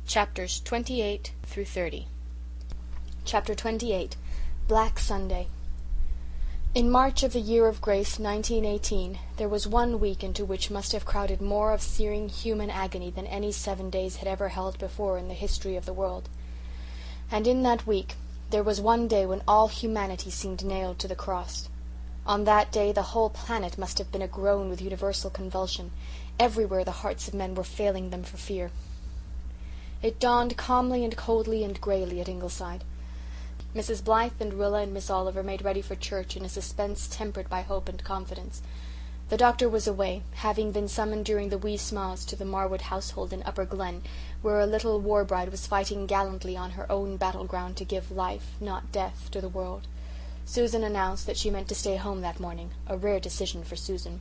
Chapters 28 through 30. Chapter 28. Black Sunday. In March of the year of grace 1918 there was one week into which must have crowded more of searing human agony than any 7 days had ever held before in the history of the world. And in that week there was one day when all humanity seemed nailed to the cross. On that day the whole planet must have been agroan with universal convulsion. Everywhere the hearts of men were failing them for fear. It dawned calmly and coldly and greyly at Ingleside. Mrs. Blythe and Rilla and Miss Oliver made ready for church in a suspense tempered by hope and confidence. The doctor was away, having been summoned during the wee sma's to the Marwood household in Upper Glen, where a little war bride was fighting gallantly on her own battleground to give life, not death, to the world. Susan announced that she meant to stay home that morning, a rare decision for Susan.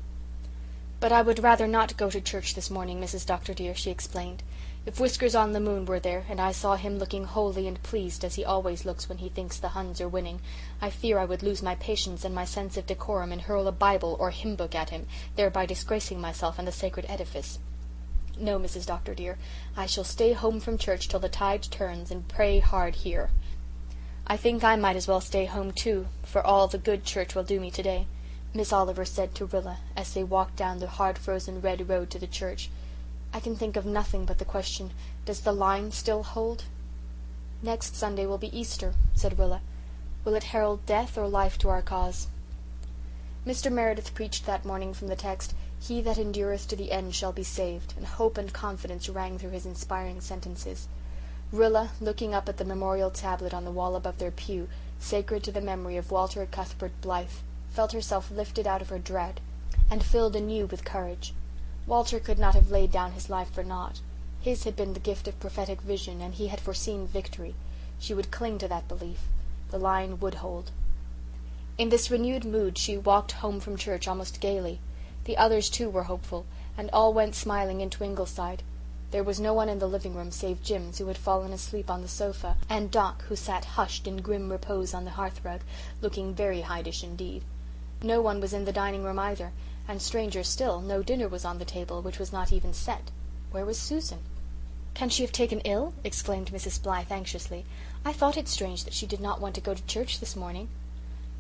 "But I would rather not go to church this morning, Mrs. Dr. dear," she explained. "If Whiskers-on-the-Moon were there, and I saw him looking holy and pleased, as he always looks when he thinks the Huns are winning, I fear I would lose my patience and my sense of decorum and hurl a Bible or hymn book at him, thereby disgracing myself and the sacred edifice. No, Mrs. Dr. dear, I shall stay home from church till the tide turns, and pray hard here. I think I might as well stay home too, for all the good church will do me today," Miss Oliver said to Rilla, as they walked down the hard-frozen red road to the church. "I can think of nothing but the question, does the line still hold?" "Next Sunday will be Easter," said Rilla. "Will it herald death or life to our cause?" Mr. Meredith preached that morning from the text, "He that endureth to the end shall be saved," and hope and confidence rang through his inspiring sentences. Rilla, looking up at the memorial tablet on the wall above their pew, sacred to the memory of Walter Cuthbert Blythe, felt herself lifted out of her dread and filled anew with courage. Walter could not have laid down his life for naught. His had been the gift of prophetic vision, and he had foreseen victory. She would cling to that belief. The line would hold. In this renewed mood she walked home from church almost gaily. The others too were hopeful, and all went smiling into Ingleside. There was no one in the living room save Jims, who had fallen asleep on the sofa, and Doc, who sat hushed in grim repose on the hearthrug, looking very Hydeish indeed. No one was in the dining room either, and stranger still, no dinner was on the table, which was not even set. Where was Susan? "Can she have taken ill?" exclaimed Mrs. Blythe anxiously. "I thought it strange that she did not want to go to church this morning."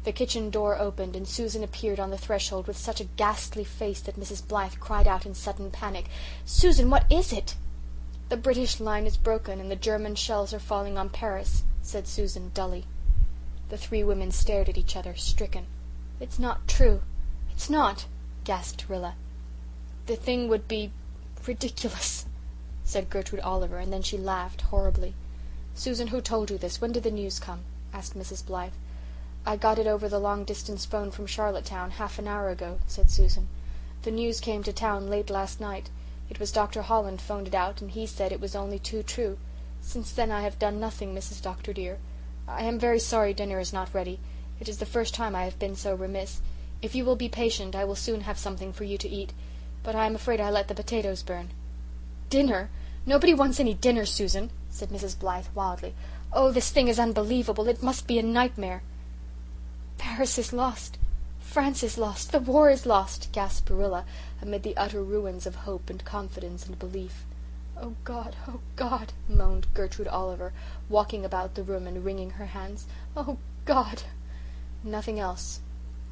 The kitchen door opened and Susan appeared on the threshold with such a ghastly face that Mrs. Blythe cried out in sudden panic, "Susan, what is it?" "The British line is broken and the German shells are falling on Paris," said Susan dully. The three women stared at each other, stricken. "It's not true. It's not," gasped Rilla. "The thing would be ridiculous," said Gertrude Oliver, and then she laughed horribly. "Susan, who told you this? When did the news come?" asked Mrs. Blythe. "I got it over the long-distance phone from Charlottetown half an hour ago," said Susan. "The news came to town late last night. It was Dr. Holland phoned it out, and he said it was only too true. Since then I have done nothing, Mrs. Dr. dear. I am very sorry dinner is not ready. It is the first time I have been so remiss. If you will be patient I will soon have something for you to eat. But I am afraid I let the potatoes burn." "Dinner? Nobody wants any dinner, Susan," said Mrs. Blythe wildly. "Oh, this thing is unbelievable. It must be a nightmare." "Paris is lost. France is lost. The war is lost," gasped Rilla, amid the utter ruins of hope and confidence and belief. "Oh God," moaned Gertrude Oliver, walking about the room and wringing her hands. "Oh God!" Nothing else.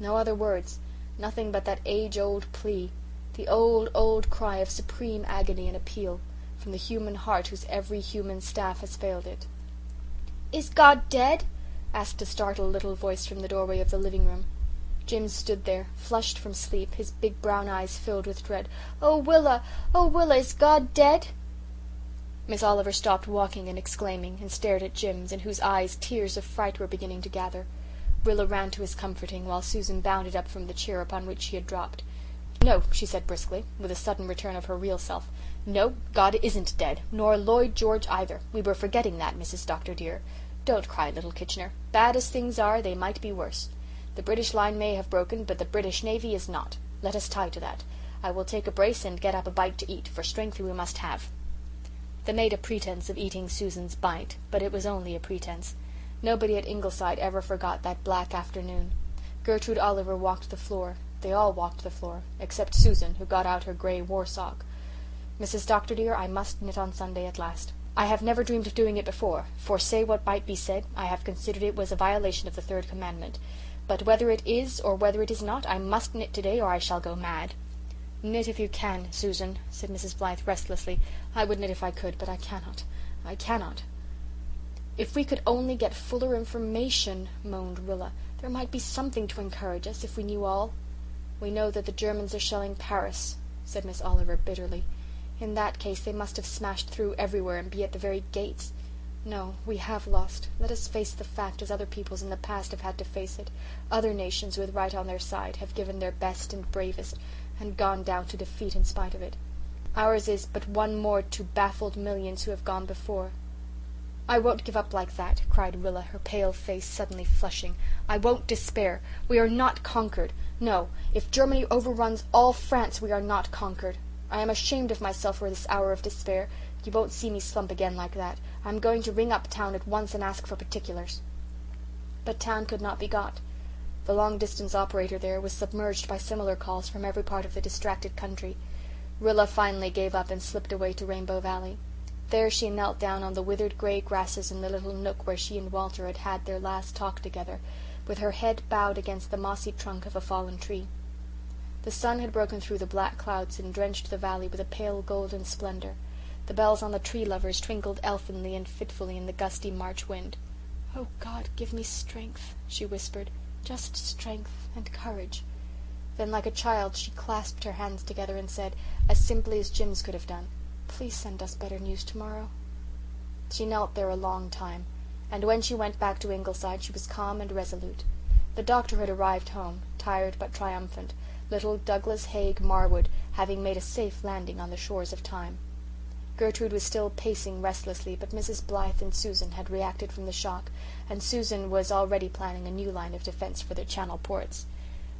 No other words. Nothing but that age-old plea. The old cry of supreme agony and appeal, from the human heart whose every human staff has failed it. "Is God dead?" asked a startled little voice from the doorway of the living room. Jims stood there, flushed from sleep, his big brown eyes filled with dread. Oh, Willa, is God dead?" Miss Oliver stopped walking and exclaiming, and stared at Jims, in whose eyes tears of fright were beginning to gather. Rilla ran to his comforting, while Susan bounded up from the chair upon which she had dropped. "No," she said briskly, with a sudden return of her real self. "No, God isn't dead, nor Lloyd George either. We were forgetting that, Mrs. Dr. dear. Don't cry, little Kitchener. Bad as things are, they might be worse. The British line may have broken, but the British Navy is not. Let us tie to that. I will take a brace and get up a bite to eat, for strength we must have." They made a pretence of eating Susan's bite, but it was only a pretence. Nobody at Ingleside ever forgot that black afternoon. Gertrude Oliver walked the floor. They all walked the floor, except Susan, who got out her grey war sock. "Mrs. Dr. dear, I must knit on Sunday at last. I have never dreamed of doing it before, for say what might be said, I have considered it was a violation of the third commandment. But whether it is or whether it is not, I must knit today or I shall go mad." "Knit if you can, Susan," said Mrs. Blythe restlessly. "I would knit if I could, but I cannot. I cannot." "If we could only get fuller information," moaned Rilla. "There might be something to encourage us, if we knew all." "We know that the Germans are shelling Paris," said Miss Oliver bitterly. "In that case they must have smashed through everywhere and be at the very gates. No, we have lost. Let us face the fact as other peoples in the past have had to face it. Other nations with right on their side have given their best and bravest and gone down to defeat in spite of it. Ours is but one more to baffled millions who have gone before." "I won't give up like that," cried Rilla, her pale face suddenly flushing. "I won't despair. We are not conquered. No, if Germany overruns all France we are not conquered. I am ashamed of myself for this hour of despair. You won't see me slump again like that. I'm going to ring up town at once and ask for particulars." But town could not be got. The long-distance operator there was submerged by similar calls from every part of the distracted country. Rilla finally gave up and slipped away to Rainbow Valley. There she knelt down on the withered grey grasses in the little nook where she and Walter had had their last talk together, with her head bowed against the mossy trunk of a fallen tree. The sun had broken through the black clouds and drenched the valley with a pale golden splendour. The bells on the tree lovers twinkled elfinly and fitfully in the gusty March wind. "Oh, God, give me strength," she whispered, "just strength and courage." Then, like a child, she clasped her hands together and said, as simply as Jims could have done, "Please send us better news tomorrow." She knelt there a long time, and when she went back to Ingleside she was calm and resolute. The doctor had arrived home, tired but triumphant, little Douglas Haig Marwood having made a safe landing on the shores of time. Gertrude was still pacing restlessly, but Mrs. Blythe and Susan had reacted from the shock, and Susan was already planning a new line of defence for the Channel ports.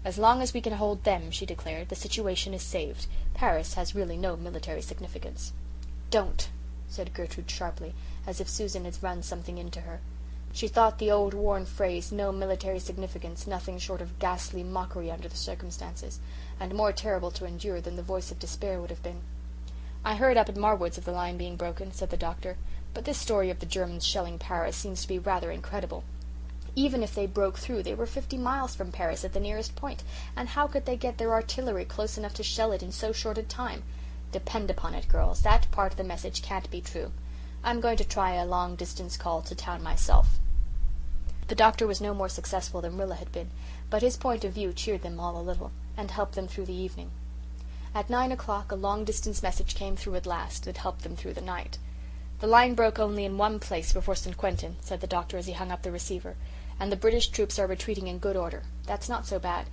"As long as we can hold them," she declared, "the situation is saved. Paris has really no military significance." "Don't," said Gertrude sharply, as if Susan had run something into her. She thought the old worn phrase, "no military significance," nothing short of ghastly mockery under the circumstances, and more terrible to endure than the voice of despair would have been. "I heard up at Marwood's of the line being broken," said the doctor, "but this story of the Germans shelling Paris seems to be rather incredible. Even if they broke through, they were 50 miles from Paris at the nearest point, and how could they get their artillery close enough to shell it in so short a time? Depend upon it, girls, that part of the message can't be true. I'm going to try a long-distance call to town myself." The doctor was no more successful than Rilla had been, but his point of view cheered them all a little, and helped them through the evening. At 9 o'clock a long-distance message came through at last that helped them through the night. "The line broke only in one place before St. Quentin," said the doctor as he hung up the receiver, "and the British troops are retreating in good order. That's not so bad.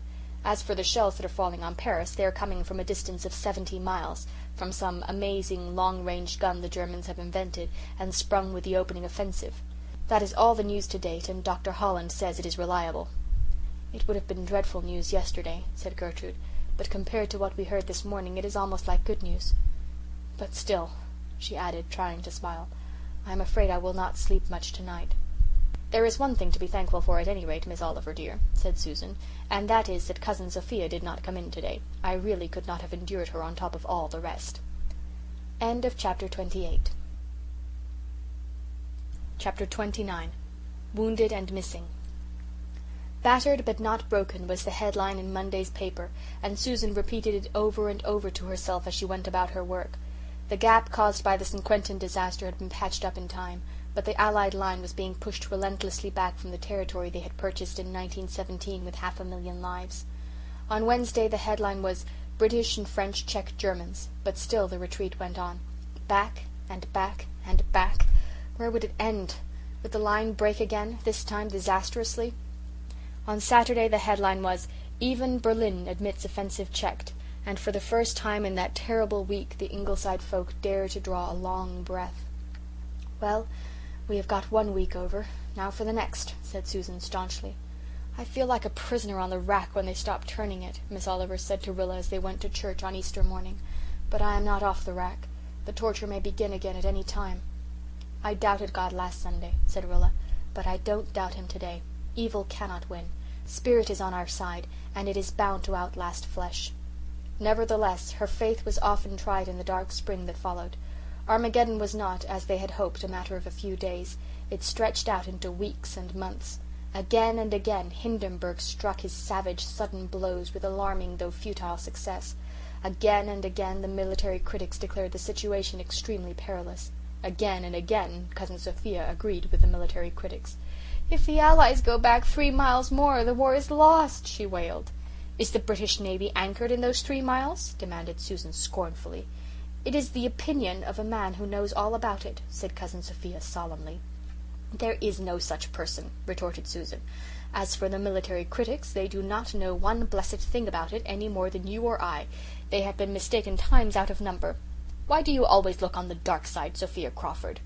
As for the shells that are falling on Paris, they are coming from a distance of 70 miles, from some amazing long-range gun the Germans have invented and sprung with the opening offensive. That is all the news to date, and Dr. Holland says it is reliable." "It would have been dreadful news yesterday," said Gertrude, "but compared to what we heard this morning it is almost like good news. But still," she added, trying to smile, "I am afraid I will not sleep much tonight." "There is one thing to be thankful for at any rate, Miss Oliver dear," said Susan, "and that is that Cousin Sophia did not come in today. I really could not have endured her on top of all the rest." End of chapter 28. Chapter 29. Wounded and Missing. "Battered but not broken" was the headline in Monday's paper, and Susan repeated it over and over to herself as she went about her work. The gap caused by the St. Quentin disaster had been patched up in time, but the Allied line was being pushed relentlessly back from the territory they had purchased in 1917 with 500,000 lives. On Wednesday the headline was "British and French check Germans," but still the retreat went on. Back and back and back. Where would it end? Would the line break again, this time disastrously? On Saturday the headline was "Even Berlin admits offensive checked," and for the first time in that terrible week the Ingleside folk dared to draw a long breath. "Well, we have got 1 week over. Now for the next," said Susan staunchly. "I feel like a prisoner on the rack when they stop turning it," Miss Oliver said to Rilla as they went to church on Easter morning. "But I am not off the rack. The torture may begin again at any time." "I doubted God last Sunday," said Rilla, "but I don't doubt him today. Evil cannot win. Spirit is on our side, and it is bound to outlast flesh." Nevertheless, her faith was often tried in the dark spring that followed. Armageddon was not, as they had hoped, a matter of a few days. It stretched out into weeks and months. Again and again Hindenburg struck his savage, sudden blows with alarming though futile success. Again and again the military critics declared the situation extremely perilous. Again and again Cousin Sophia agreed with the military critics. "If the Allies go back 3 miles more, the war is lost," she wailed. "Is the British Navy anchored in those 3 miles?" demanded Susan scornfully. "It is the opinion of a man who knows all about it," said Cousin Sophia solemnly. "There is no such person," retorted Susan. "As for the military critics, they do not know one blessed thing about it any more than you or I. They have been mistaken times out of number. Why do you always look on the dark side, Sophia Crawford?"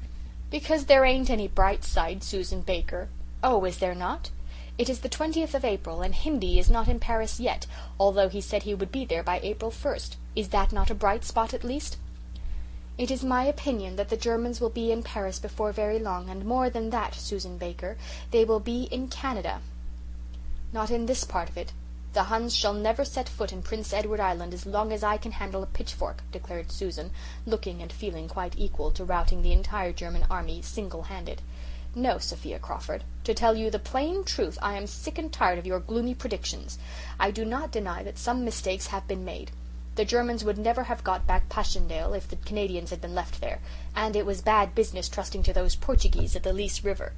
"Because there ain't any bright side, Susan Baker." "Oh, is there not? It is the 20th of April, and Hindy is not in Paris yet, although he said he would be there by April 1st. Is that not a bright spot at least?" "It is my opinion that the Germans will be in Paris before very long, and more than that, Susan Baker, they will be in Canada." "Not in this part of it. The Huns shall never set foot in Prince Edward Island as long as I can handle a pitchfork," declared Susan, looking and feeling quite equal to routing the entire German army single-handed. "No, Sophia Crawford. To tell you the plain truth, I am sick and tired of your gloomy predictions. I do not deny that some mistakes have been made. The Germans would never have got back Passchendaele if the Canadians had been left there, and it was bad business trusting to those Portuguese at the Lys River.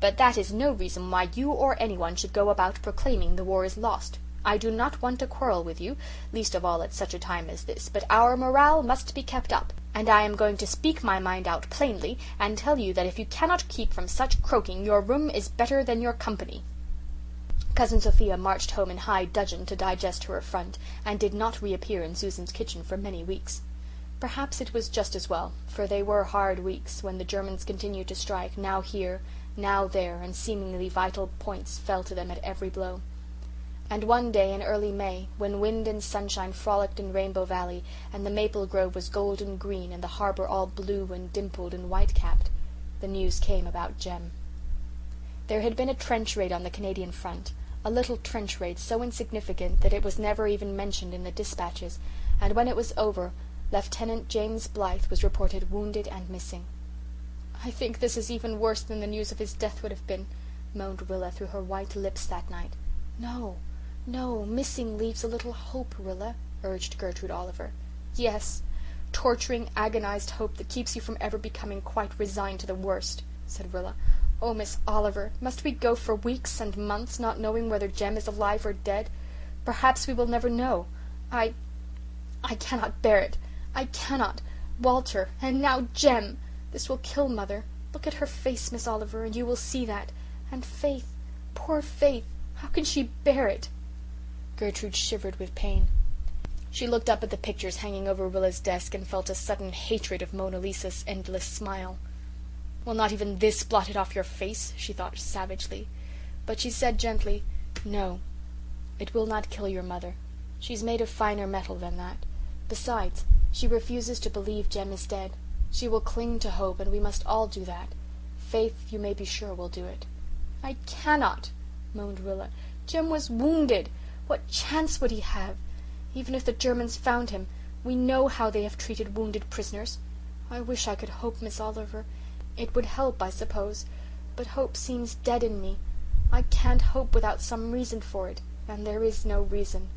But that is no reason why you or anyone should go about proclaiming the war is lost. I do not want to quarrel with you, least of all at such a time as this, but our morale must be kept up, and I am going to speak my mind out plainly and tell you that if you cannot keep from such croaking, your room is better than your company." Cousin Sophia marched home in high dudgeon to digest her affront, and did not reappear in Susan's kitchen for many weeks. Perhaps it was just as well, for they were hard weeks, when the Germans continued to strike, now here, now there, and seemingly vital points fell to them at every blow. And one day in early May, when wind and sunshine frolicked in Rainbow Valley, and the maple grove was golden green and the harbour all blue and dimpled and white-capped, the news came about Jem. There had been a trench raid on the Canadian front, a little trench raid so insignificant that it was never even mentioned in the dispatches, and when it was over, Lieutenant James Blythe was reported wounded and missing. "I think this is even worse than the news of his death would have been," moaned Rilla through her white lips that night. "No, no, missing leaves a little hope, Rilla," urged Gertrude Oliver. "Yes, torturing, agonized hope that keeps you from ever becoming quite resigned to the worst," said Rilla. "Oh, Miss Oliver, must we go for weeks and months not knowing whether Jem is alive or dead? Perhaps we will never know. I cannot bear it. I cannot. Walter, and now Jem. This will kill Mother. Look at her face, Miss Oliver, and you will see that. And Faith, poor Faith, how can she bear it?" Gertrude shivered with pain. She looked up at the pictures hanging over Rilla's desk and felt a sudden hatred of Mona Lisa's endless smile. "Will not even this blot it off your face?" she thought savagely. But she said gently, "No, it will not kill your mother. She's made of finer metal than that. Besides, she refuses to believe Jem is dead. She will cling to hope, and we must all do that. Faith, you may be sure, will do it." "I cannot," moaned Rilla. "Jem was wounded. What chance would he have? Even if the Germans found him, we know how they have treated wounded prisoners. I wish I could hope, Miss Oliver. It would help, I suppose, but hope seems dead in me. I can't hope without some reason for it, and there is no reason."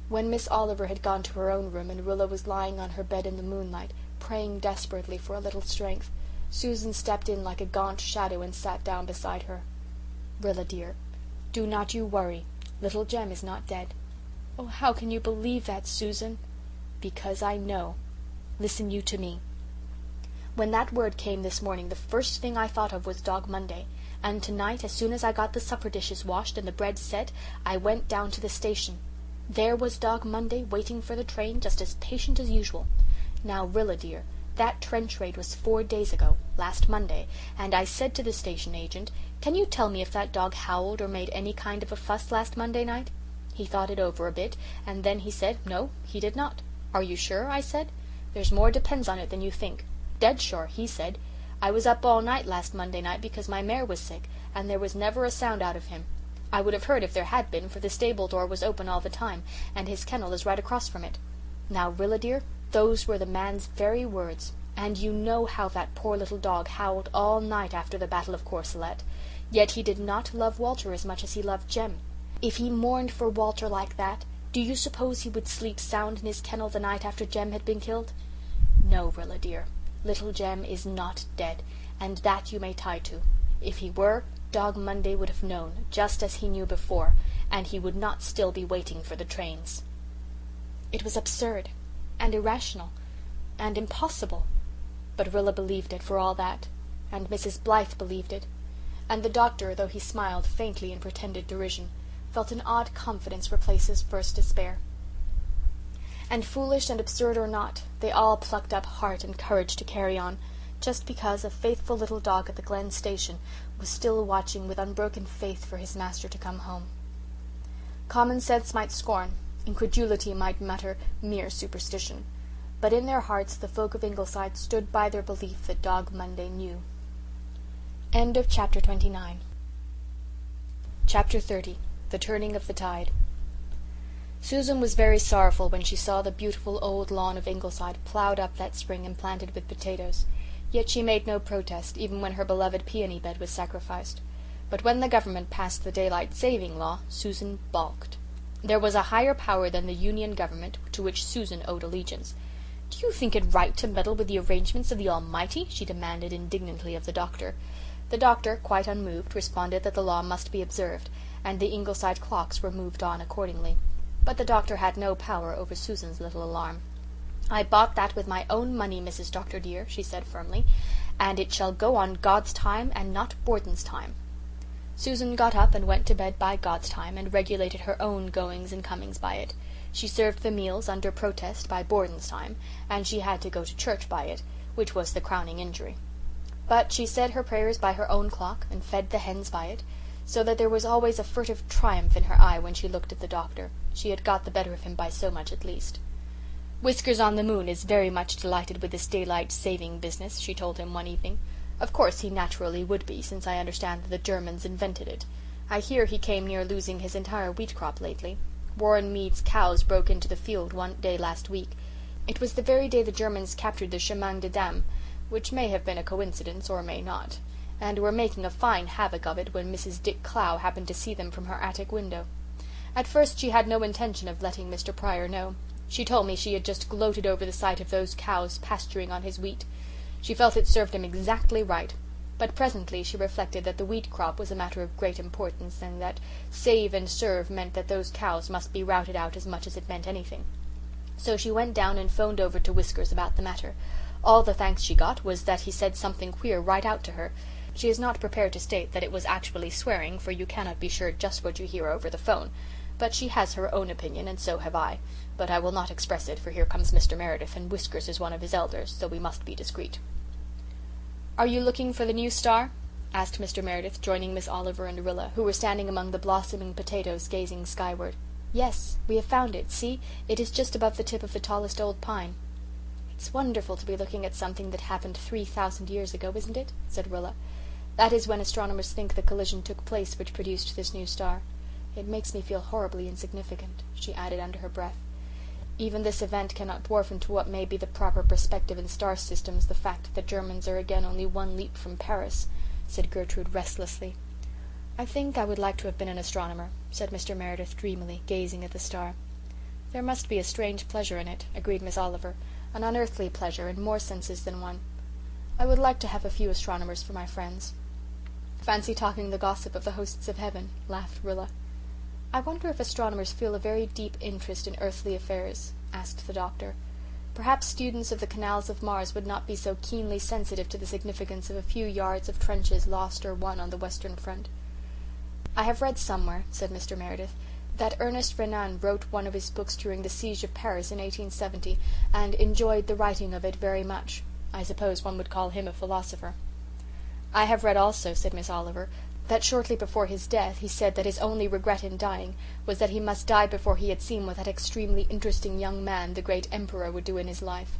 When Miss Oliver had gone to her own room and Rilla was lying on her bed in the moonlight, praying desperately for a little strength, Susan stepped in like a gaunt shadow and sat down beside her. "Rilla, dear, do not you worry. Little Jem is not dead." "Oh, how can you believe that, Susan?" "Because I know. Listen you to me. When that word came this morning, the first thing I thought of was Dog Monday, and tonight, as soon as I got the supper dishes washed and the bread set, I went down to the station. There was Dog Monday waiting for the train, just as patient as usual. Now, Rilla, dear, that trench raid was 4 days ago, last Monday, and I said to the station agent, 'Can you tell me if that dog howled or made any kind of a fuss last Monday night?' He thought it over a bit, and then he said, 'No, he did not.' 'Are you sure?' I said. 'There's more depends on it than you think.' 'Dead sure,' he said. 'I was up all night last Monday night because my mare was sick, and there was never a sound out of him. I would have heard if there had been, for the stable door was open all the time, and his kennel is right across from it. Now, Rilla, dear, Those were the man's very words, and you know how that poor little dog howled all night after the Battle of Courcelette. Yet he did not love Walter as much as he loved Jem. If he mourned for Walter like that, do you suppose he would sleep sound in his kennel the night after Jem had been killed? No, Rilla dear, little Jem is not dead, and that you may tie to. If he were, Dog Monday would have known, just as he knew before, and he would not still be waiting for the trains. It was absurd, and irrational, and impossible, but Rilla believed it for all that, and Mrs. Blythe believed it, and the doctor, though he smiled faintly in pretended derision, felt an odd confidence replace his first despair. And foolish and absurd or not, they all plucked up heart and courage to carry on, just because a faithful little dog at the Glen station was still watching with unbroken faith for his master to come home. Common sense might scorn, incredulity might mutter mere superstition, but in their hearts the folk of Ingleside stood by their belief that Dog Monday knew. End of Chapter 29. Chapter 30. The Turning of the Tide. Susan was very sorrowful when she saw the beautiful old lawn of Ingleside ploughed up that spring and planted with potatoes, yet she made no protest, even when her beloved peony bed was sacrificed. But when the government passed the daylight saving law, Susan balked. There was a higher power than the Union government, to which Susan owed allegiance. "Do you think it right to meddle with the arrangements of the Almighty?" she demanded indignantly of the doctor. The doctor, quite unmoved, responded that the law must be observed, and the Ingleside clocks were moved on accordingly. But the doctor had no power over Susan's little alarm. "I bought that with my own money, Mrs. Doctor dear," she said firmly, "and it shall go on God's time and not Borden's time." Susan got up and went to bed by God's time, and regulated her own goings and comings by it. She served the meals under protest by Borden's time, and she had to go to church by it, which was the crowning injury. But she said her prayers by her own clock, and fed the hens by it, so that there was always a furtive triumph in her eye when she looked at the doctor. She had got the better of him by so much at least. "Whiskers-on-the-Moon is very much delighted with this daylight-saving business," she told him one evening. "Of course he naturally would be, since I understand that the Germans invented it. I hear he came near losing his entire wheat crop lately. Warren Mead's cows broke into the field one day last week. It was the very day the Germans captured the Chemin des Dames, which may have been a coincidence or may not, and were making a fine havoc of it when Mrs. Dick Clow happened to see them from her attic window. At first she had no intention of letting Mr. Pryor know. She told me she had just gloated over the sight of those cows pasturing on his wheat. She felt it served him exactly right, but presently she reflected that the wheat crop was a matter of great importance, and that save and serve meant that those cows must be routed out as much as it meant anything. So she went down and phoned over to Whiskers about the matter. All the thanks she got was that he said something queer right out to her. She is not prepared to state that it was actually swearing, for you cannot be sure just what you hear over the phone, but she has her own opinion, and so have I. But I will not express it, for here comes Mr. Meredith, and Whiskers is one of his elders, so we must be discreet. "Are you looking for the new star?" asked Mr. Meredith, joining Miss Oliver and Rilla, who were standing among the blossoming potatoes, gazing skyward. "Yes, we have found it. See, it is just above the tip of the tallest old pine." "It's wonderful to be looking at something that happened 3,000 years ago, isn't it?" said Rilla. "That is when astronomers think the collision took place which produced this new star. It makes me feel horribly insignificant," she added under her breath. "Even this event cannot dwarf into what may be the proper perspective in star systems the fact that the Germans are again only one leap from Paris," said Gertrude restlessly. "I think I would like to have been an astronomer," said Mr. Meredith dreamily, gazing at the star. "There must be a strange pleasure in it," agreed Miss Oliver, "an unearthly pleasure in more senses than one. I would like to have a few astronomers for my friends." "Fancy talking the gossip of the hosts of heaven," laughed Rilla. "I wonder if astronomers feel a very deep interest in earthly affairs," asked the doctor. "Perhaps students of the canals of Mars would not be so keenly sensitive to the significance of a few yards of trenches lost or won on the Western Front." "I have read somewhere," said Mr. Meredith, "that Ernest Renan wrote one of his books during the siege of Paris in 1870 and enjoyed the writing of it very much. I suppose one would call him a philosopher." "I have read also," said Miss Oliver, "that shortly before his death he said that his only regret in dying was that he must die before he had seen what that extremely interesting young man, the great Emperor, would do in his life.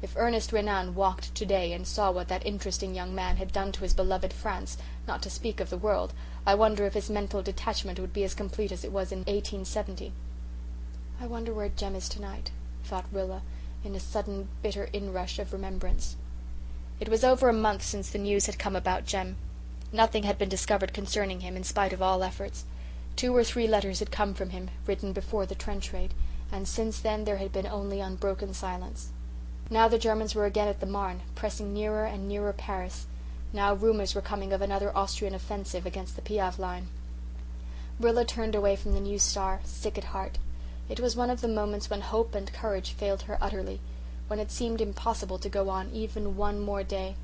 If Ernest Renan walked today and saw what that interesting young man had done to his beloved France, not to speak of the world, I wonder if his mental detachment would be as complete as it was in 1870. "I wonder where Jem is tonight," thought Rilla, in a sudden bitter inrush of remembrance. It was over a month since the news had come about Jem. Nothing had been discovered concerning him, in spite of all efforts. 2 or 3 letters had come from him, written before the trench raid, and since then there had been only unbroken silence. Now the Germans were again at the Marne, pressing nearer and nearer Paris. Now rumours were coming of another Austrian offensive against the Piave line. Rilla turned away from the new star, sick at heart. It was one of the moments when hope and courage failed her utterly, when it seemed impossible to go on even one more day.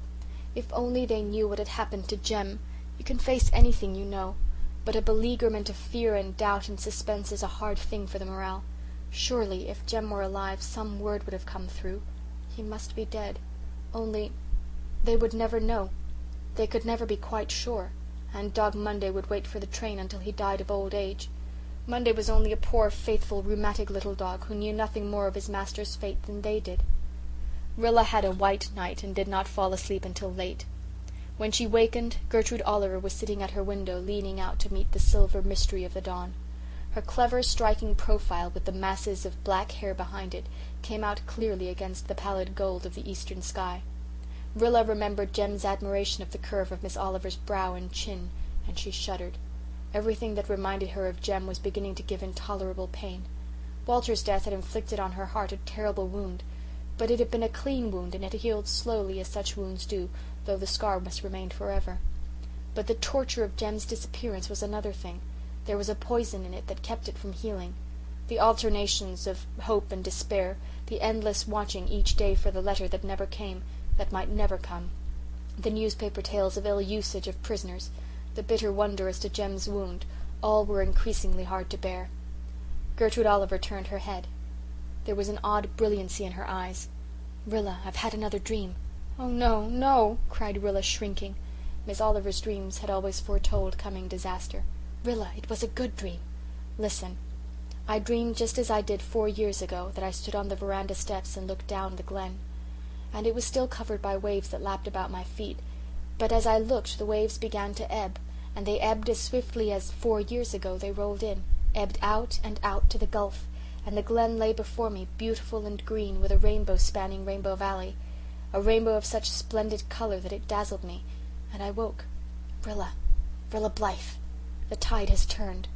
If only they knew what had happened to Jem. You can face anything, you know, but a beleaguerment of fear and doubt and suspense is a hard thing for the morale. Surely, if Jem were alive, some word would have come through. He must be dead. Only they would never know. They could never be quite sure, and Dog Monday would wait for the train until he died of old age. Monday was only a poor, faithful, rheumatic little dog who knew nothing more of his master's fate than they did. Rilla had a white night and did not fall asleep until late. When she wakened, Gertrude Oliver was sitting at her window, leaning out to meet the silver mystery of the dawn. Her clever, striking profile, with the masses of black hair behind it, came out clearly against the pallid gold of the eastern sky. Rilla remembered Jem's admiration of the curve of Miss Oliver's brow and chin, and she shuddered. Everything that reminded her of Jem was beginning to give intolerable pain. Walter's death had inflicted on her heart a terrible wound, but it had been a clean wound and had healed slowly as such wounds do, though the scar must remain forever. But the torture of Jem's disappearance was another thing. There was a poison in it that kept it from healing. The alternations of hope and despair, the endless watching each day for the letter that never came, that might never come, the newspaper tales of ill usage of prisoners, the bitter wonder as to Jem's wound, all were increasingly hard to bear. Gertrude Oliver turned her head. There was an odd brilliancy in her eyes. "Rilla, I've had another dream." "Oh, no, no," cried Rilla, shrinking. Miss Oliver's dreams had always foretold coming disaster. "Rilla, it was a good dream. Listen. I dreamed just as I did 4 years ago, that I stood on the veranda steps and looked down the glen. And it was still covered by waves that lapped about my feet, but as I looked the waves began to ebb, and they ebbed as swiftly as 4 years ago they rolled in, ebbed out and out to the gulf, and the glen lay before me, beautiful and green, with a rainbow spanning Rainbow Valley, a rainbow of such splendid colour that it dazzled me, and I woke. Rilla Blythe, the tide has turned."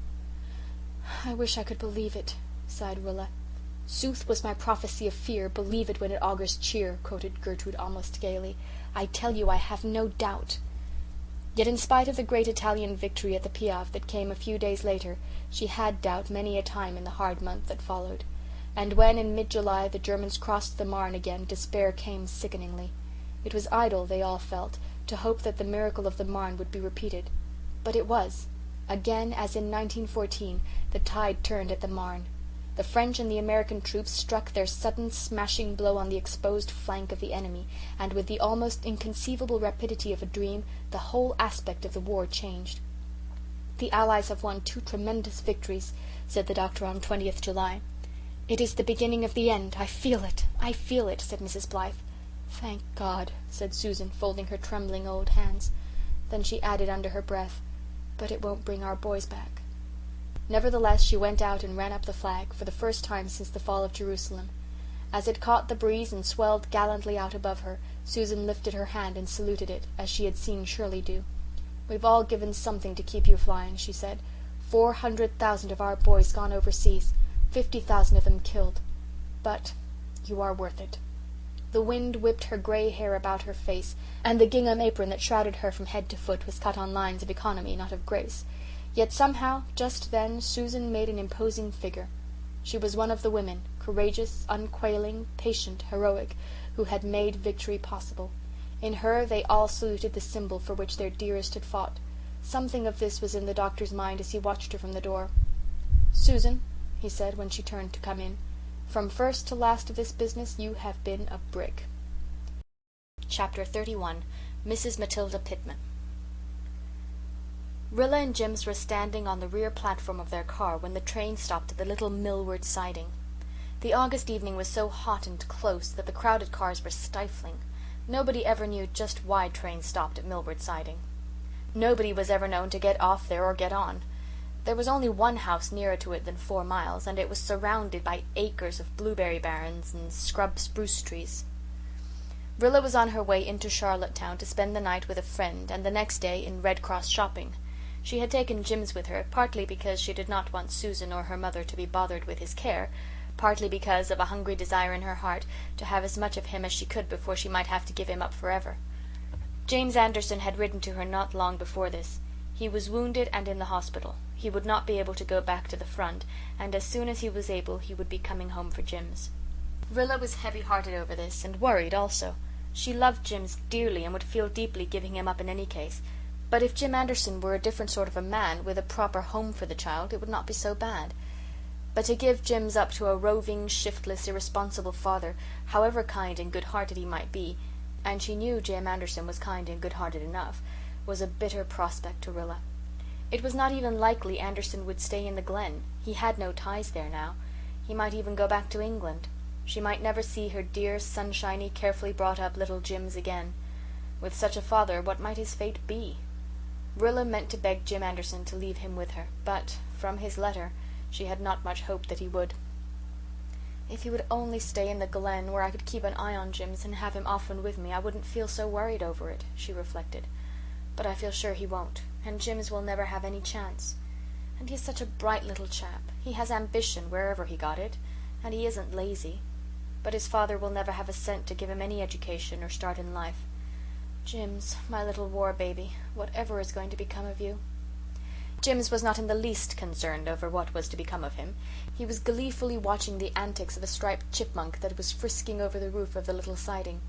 "I wish I could believe it," sighed Rilla. "'Sooth was my prophecy of fear, believe it when it augurs cheer,'" quoted Gertrude almost gaily. "I tell you I have no doubt." Yet in spite of the great Italian victory at the Piave that came a few days later, she had doubt many a time in the hard month that followed. And when in mid-July the Germans crossed the Marne again, despair came sickeningly. It was idle, they all felt, to hope that the miracle of the Marne would be repeated. But it was. Again, as in 1914, the tide turned at the Marne. The French and the American troops struck their sudden smashing blow on the exposed flank of the enemy, and with the almost inconceivable rapidity of a dream, the whole aspect of the war changed. "The Allies have won 2 tremendous victories," said the doctor on 20th July. "It is the beginning of the end. I feel it, said Mrs. Blythe. "Thank God," said Susan, folding her trembling old hands. Then she added under her breath, "But it won't bring our boys back." Nevertheless, she went out and ran up the flag, for the first time since the fall of Jerusalem. As it caught the breeze and swelled gallantly out above her, Susan lifted her hand and saluted it, as she had seen Shirley do. "We've all given something to keep you flying," she said. 400,000 of our boys gone overseas, 50,000 of them killed. But you are worth it." The wind whipped her grey hair about her face, and the gingham apron that shrouded her from head to foot was cut on lines of economy, not of grace. Yet somehow, just then, Susan made an imposing figure. She was one of the women, courageous, unquailing, patient, heroic, who had made victory possible. In her they all saluted the symbol for which their dearest had fought. Something of this was in the doctor's mind as he watched her from the door. "Susan," he said when she turned to come in, "from first to last of this business you have been a brick." Chapter 31. Mrs. Matilda Pitman. Rilla and Jims were standing on the rear platform of their car when the train stopped at the little Millward siding. The August evening was so hot and close that the crowded cars were stifling. Nobody ever knew just why trains stopped at Millward siding. Nobody was ever known to get off there or get on. There was only one house nearer to it than 4 miles, and it was surrounded by acres of blueberry barrens and scrub spruce trees. Rilla was on her way into Charlottetown to spend the night with a friend and the next day in Red Cross shopping. She had taken Jims with her, partly because she did not want Susan or her mother to be bothered with his care, partly because of a hungry desire in her heart to have as much of him as she could before she might have to give him up forever. James Anderson had written to her not long before this. He was wounded and in the hospital. He would not be able to go back to the front, and as soon as he was able he would be coming home for Jims. Rilla was heavy-hearted over this, and worried also. She loved Jims dearly and would feel deeply giving him up in any case. But if Jim Anderson were a different sort of a man, with a proper home for the child, it would not be so bad. But to give Jims up to a roving, shiftless, irresponsible father, however kind and good-hearted he might be, and she knew Jim Anderson was kind and good-hearted enough, was a bitter prospect to Rilla. It was not even likely Anderson would stay in the Glen. He had no ties there now. He might even go back to England. She might never see her dear, sunshiny, carefully brought-up little Jims again. With such a father, what might his fate be? Rilla meant to beg Jim Anderson to leave him with her, but, from his letter, she had not much hope that he would. If he would only stay in the Glen, where I could keep an eye on Jims and have him often with me, I wouldn't feel so worried over it, she reflected. But I feel sure he won't, and Jims will never have any chance. And he's such a bright little chap. He has ambition wherever he got it, and he isn't lazy. But his father will never have a cent to give him any education or start in life. Jims, my little war baby, whatever is going to become of you? Jims was not in the least concerned over what was to become of him. He was gleefully watching the antics of a striped chipmunk that was frisking over the roof of the little siding.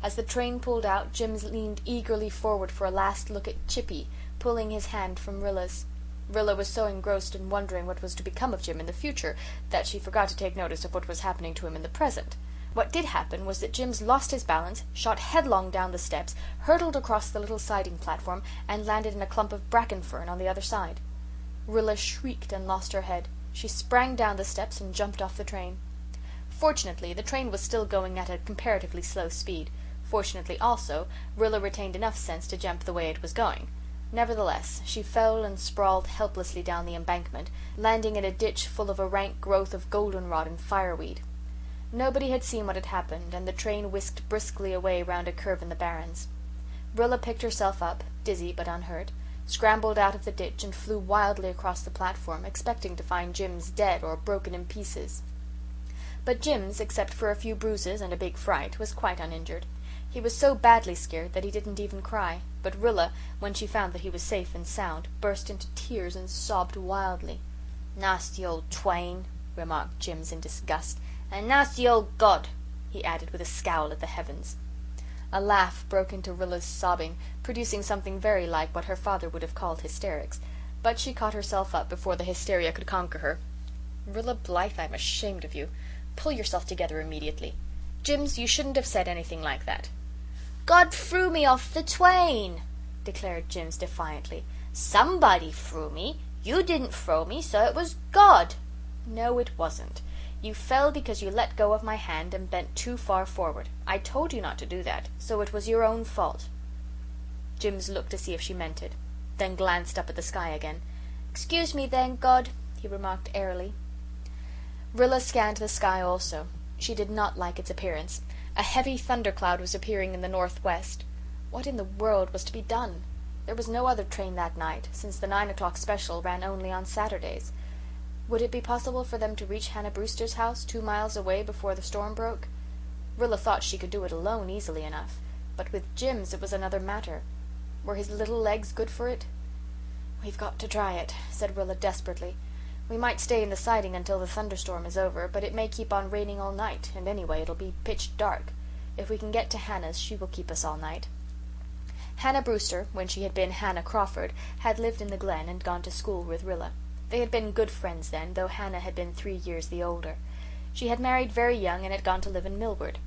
As the train pulled out, Jims leaned eagerly forward for a last look at Chippy, pulling his hand from Rilla's. Rilla was so engrossed in wondering what was to become of Jim in the future that she forgot to take notice of what was happening to him in the present. What did happen was that Jims lost his balance, shot headlong down the steps, hurtled across the little siding platform, and landed in a clump of bracken fern on the other side. Rilla shrieked and lost her head. She sprang down the steps and jumped off the train. Fortunately, the train was still going at a comparatively slow speed. Fortunately also, Rilla retained enough sense to jump the way it was going. Nevertheless, she fell and sprawled helplessly down the embankment, landing in a ditch full of a rank growth of goldenrod and fireweed. Nobody had seen what had happened, and the train whisked briskly away round a curve in the barrens. Rilla picked herself up, dizzy but unhurt, scrambled out of the ditch and flew wildly across the platform, expecting to find Jims dead or broken in pieces. But Jims, except for a few bruises and a big fright, was quite uninjured. He was so badly scared that he didn't even cry, but Rilla, when she found that he was safe and sound, burst into tears and sobbed wildly. "Nasty old twain," remarked Jims in disgust. "And nasty old God," he added with a scowl at the heavens. A laugh broke into Rilla's sobbing, producing something very like what her father would have called hysterics, but she caught herself up before the hysteria could conquer her. "Rilla Blythe, I'm ashamed of you. Pull yourself together immediately. Jims, you shouldn't have said anything like that." "God threw me off the twain," declared Jims defiantly. "Somebody threw me. You didn't throw me, so it was God." "No, it wasn't. You fell because you let go of my hand and bent too far forward. I told you not to do that, so it was your own fault." Jims looked to see if she meant it, then glanced up at the sky again. "Excuse me then, God," he remarked airily. Rilla scanned the sky also. She did not like its appearance. A heavy thundercloud was appearing in the northwest. What in the world was to be done? There was no other train that night, since the 9 o'clock special ran only on Saturdays. Would it be possible for them to reach Hannah Brewster's house 2 miles away before the storm broke? Rilla thought she could do it alone easily enough, but with Jims it was another matter. Were his little legs good for it? "We've got to try it," said Rilla desperately. "We might stay in the siding until the thunderstorm is over, but it may keep on raining all night, and anyway it'll be pitch dark. If we can get to Hannah's, she will keep us all night." Hannah Brewster, when she had been Hannah Crawford, had lived in the Glen and gone to school with Rilla. They had been good friends then, though Hannah had been 3 years the older. She had married very young and had gone to live in Millward.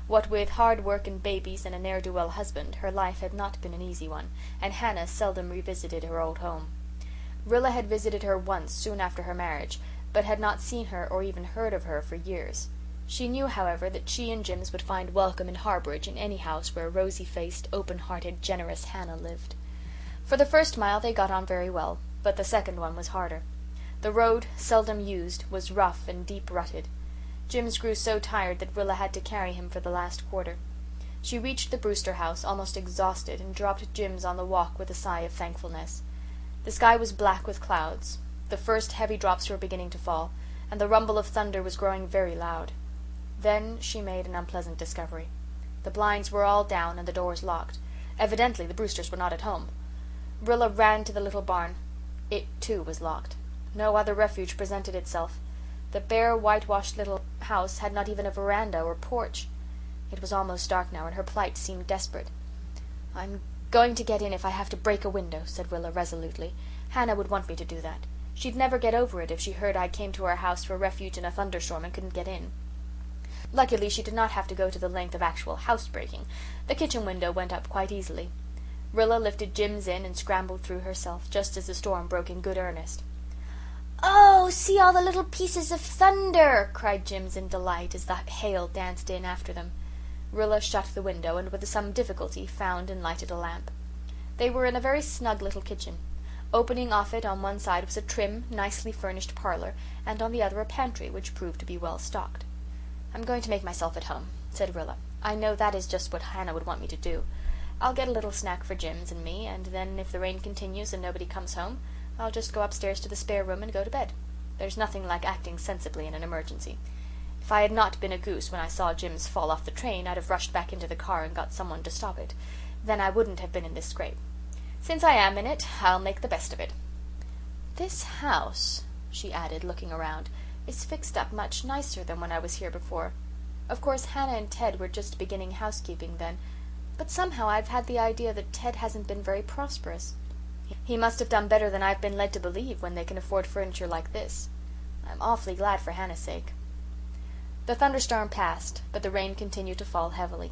What with hard work and babies and a ne'er-do-well husband, her life had not been an easy one, and Hannah seldom revisited her old home. Rilla had visited her once soon after her marriage, but had not seen her or even heard of her for years. She knew, however, that she and Jims would find welcome and harbourage in any house where rosy-faced, open-hearted, generous Hannah lived. For the first mile they got on very well, but the second one was harder. The road, seldom used, was rough and deep-rutted. Jims grew so tired that Rilla had to carry him for the last quarter. She reached the Brewster house, almost exhausted, and dropped Jims on the walk with a sigh of thankfulness. The sky was black with clouds. The first heavy drops were beginning to fall, and the rumble of thunder was growing very loud. Then she made an unpleasant discovery. The blinds were all down and the doors locked. Evidently the Brewsters were not at home. Rilla ran to the little barn. It, too, was locked. No other refuge presented itself. The bare, whitewashed little house had not even a veranda or porch. It was almost dark now, and her plight seemed desperate. "I'm going to get in if I have to break a window," said Rilla resolutely. "Hannah would want me to do that. She'd never get over it if she heard I came to our house for refuge in a thunderstorm and couldn't get in." Luckily she did not have to go to the length of actual housebreaking. The kitchen window went up quite easily. Rilla lifted Jims in and scrambled through herself, just as the storm broke in good earnest. "Oh, see all the little pieces of thunder!" cried Jims in delight as the hail danced in after them. Rilla shut the window and with some difficulty found and lighted a lamp. They were in a very snug little kitchen. Opening off it on one side was a trim, nicely furnished parlour, and on the other a pantry, which proved to be well stocked. "I'm going to make myself at home," said Rilla. "I know that is just what Hannah would want me to do. I'll get a little snack for Jims and me, and then if the rain continues and nobody comes home, I'll just go upstairs to the spare room and go to bed. There's nothing like acting sensibly in an emergency. If I had not been a goose when I saw Jims fall off the train, I'd have rushed back into the car and got someone to stop it. Then I wouldn't have been in this scrape. Since I am in it, I'll make the best of it. This house," she added, looking around, "is fixed up much nicer than when I was here before. Of course Hannah and Ted were just beginning housekeeping then, but somehow I've had the idea that Ted hasn't been very prosperous. He must have done better than I've been led to believe when they can afford furniture like this. I'm awfully glad for Hannah's sake." The thunderstorm passed, but the rain continued to fall heavily.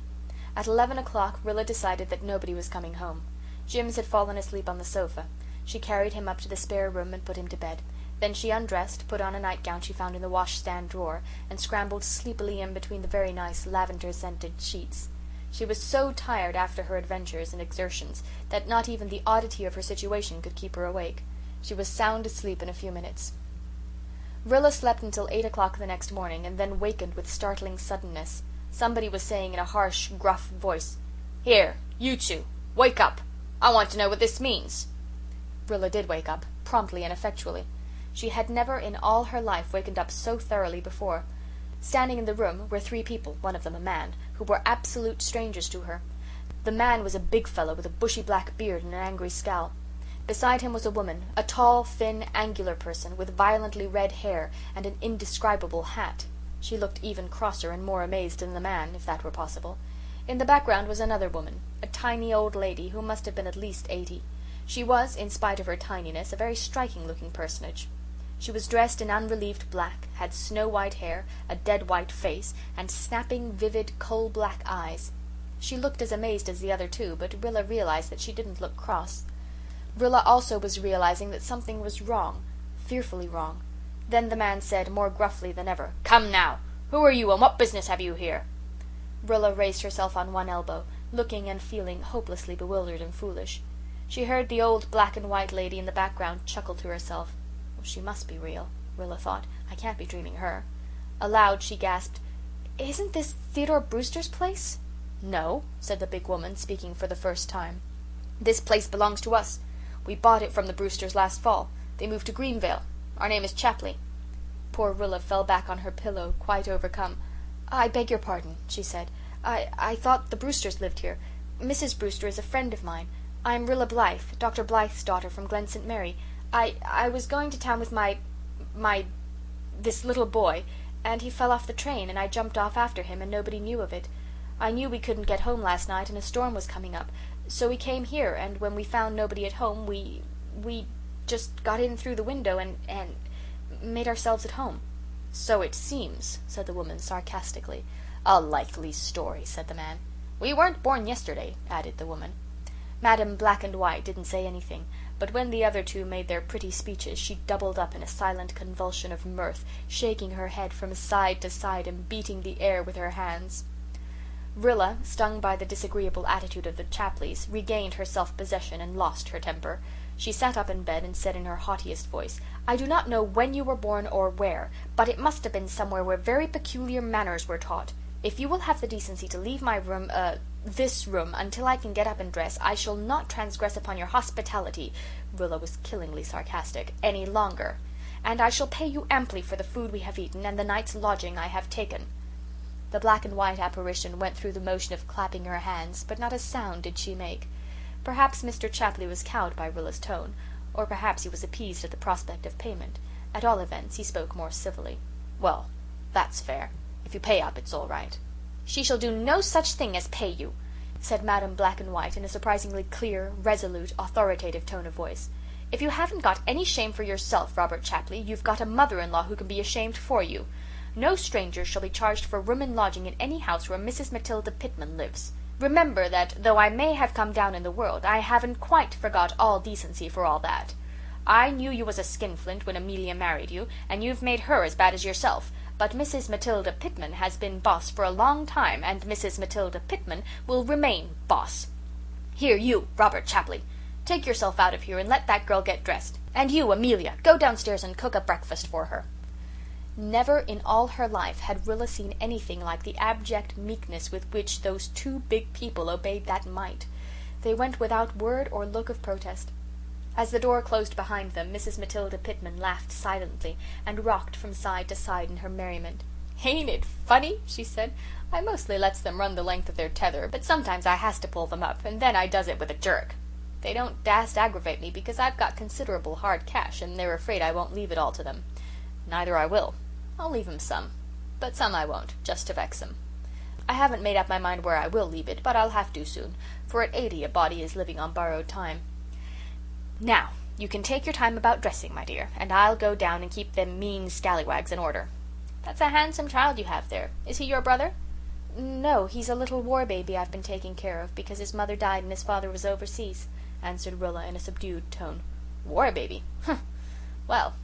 At 11 o'clock Rilla decided that nobody was coming home. Jims had fallen asleep on the sofa. She carried him up to the spare room and put him to bed. Then she undressed, put on a nightgown she found in the washstand drawer, and scrambled sleepily in between the very nice lavender-scented sheets. She was so tired after her adventures and exertions that not even the oddity of her situation could keep her awake. She was sound asleep in a few minutes. Rilla slept until 8 o'clock the next morning, and then wakened with startling suddenness. Somebody was saying in a harsh, gruff voice, "Here, you two, wake up. I want to know what this means." Rilla did wake up, promptly and effectually. She had never in all her life wakened up so thoroughly before. Standing in the room were 3 people, one of them a man, who were absolute strangers to her. The man was a big fellow with a bushy black beard and an angry scowl. Beside him was a woman, a tall, thin, angular person, with violently red hair and an indescribable hat. She looked even crosser and more amazed than the man, if that were possible. In the background was another woman, a tiny old lady who must have been at least 80. She was, in spite of her tininess, a very striking-looking personage. She was dressed in unrelieved black, had snow-white hair, a dead-white face, and snapping, vivid, coal-black eyes. She looked as amazed as the other 2, but Rilla realized that she didn't look cross. Rilla also was realizing that something was wrong, fearfully wrong. Then the man said, more gruffly than ever, "Come now, who are you and what business have you here?" Rilla raised herself on one elbow, looking and feeling hopelessly bewildered and foolish. She heard the old black and white lady in the background chuckle to herself. Well, she must be real, Rilla thought. I can't be dreaming her. Aloud she gasped, "Isn't this Theodore Brewster's place?" "No," said the big woman, speaking for the first time. "This place belongs to us. We bought it from the Brewsters last fall. They moved to Greenvale. Our name is Chapley." Poor Rilla fell back on her pillow, quite overcome. "I beg your pardon," she said. I thought the Brewsters lived here. Mrs. Brewster is a friend of mine. I'm Rilla Blythe, Dr. Blythe's daughter from Glen St. Mary. I was going to town with this little boy, and he fell off the train, and I jumped off after him, and nobody knew of it. I knew we couldn't get home last night, and a storm was coming up. So we came here, and when we found nobody at home, we just got in through the window and made ourselves at home." "So it seems," said the woman sarcastically. "A likely story," said the man. "We weren't born yesterday," added the woman. Madam Black and White didn't say anything, but when the other 2 made their pretty speeches she doubled up in a silent convulsion of mirth, shaking her head from side to side and beating the air with her hands. Rilla, stung by the disagreeable attitude of the Chapleys, regained her self-possession and lost her temper. She sat up in bed and said in her haughtiest voice, "I do not know when you were born or where, but it must have been somewhere where very peculiar manners were taught. If you will have the decency to leave my room, this room, until I can get up and dress, I shall not transgress upon your hospitality," Rilla was killingly sarcastic, "any longer. And I shall pay you amply for the food we have eaten and the night's lodging I have taken." The black and white apparition went through the motion of clapping her hands, but not a sound did she make. Perhaps Mr. Chapley was cowed by Rilla's tone, or perhaps he was appeased at the prospect of payment. At all events, he spoke more civilly. "Well, that's fair. If you pay up, it's all right." "She shall do no such thing as pay you," said Madam Black and White in a surprisingly clear, resolute, authoritative tone of voice. "If you haven't got any shame for yourself, Robert Chapley, you've got a mother-in-law who can be ashamed for you. No strangers shall be charged for room and lodging in any house where Mrs. Matilda Pitman lives. Remember that, though I may have come down in the world, I haven't quite forgot all decency for all that. I knew you was a skinflint when Amelia married you, and you've made her as bad as yourself, but Mrs. Matilda Pitman has been boss for a long time, and Mrs. Matilda Pitman will remain boss. Here, you, Robert Chapley, take yourself out of here and let that girl get dressed. And you, Amelia, go downstairs and cook a breakfast for her." Never in all her life had Rilla seen anything like the abject meekness with which those two big people obeyed that might. They went without word or look of protest. As the door closed behind them, Mrs. Matilda Pitman laughed silently and rocked from side to side in her merriment. "Ain't it funny?" she said. "I mostly lets them run the length of their tether, but sometimes I has to pull them up, and then I does it with a jerk. They don't dast aggravate me because I've got considerable hard cash, and they're afraid I won't leave it all to them. Neither I will. I'll leave 'em some, but some I won't, just to vex 'em. I haven't made up my mind where I will leave it, but I'll have to soon, for at 80 a body is living on borrowed time. Now, you can take your time about dressing, my dear, and I'll go down and keep them mean scallywags in order. That's a handsome child you have there. Is he your brother?" "No, he's a little war baby I've been taking care of because his mother died and his father was overseas," answered Rilla in a subdued tone. "War baby? Humph! Well,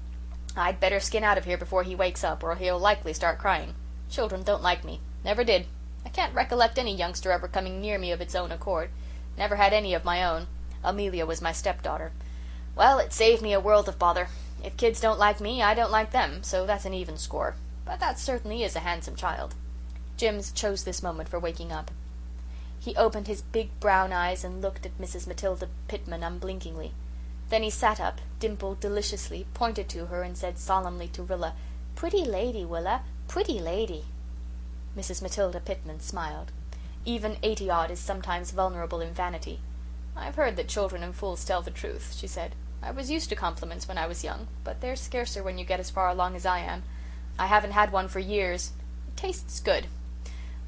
I'd better skin out of here before he wakes up, or he'll likely start crying. Children don't like me. Never did. I can't recollect any youngster ever coming near me of its own accord. Never had any of my own. Amelia was my stepdaughter. Well, it saved me a world of bother. If kids don't like me, I don't like them, so that's an even score. But that certainly is a handsome child." Jims chose this moment for waking up. He opened his big brown eyes and looked at Mrs. Matilda Pitman unblinkingly. Then he sat up, dimpled deliciously, pointed to her, and said solemnly to Rilla, "Pretty lady, Willa, pretty lady." Mrs. Matilda Pitman smiled. Even 80-odd is sometimes vulnerable in vanity. "I've heard that children and fools tell the truth," she said. "I was used to compliments when I was young, but they're scarcer when you get as far along as I am. I haven't had one for years. It tastes good.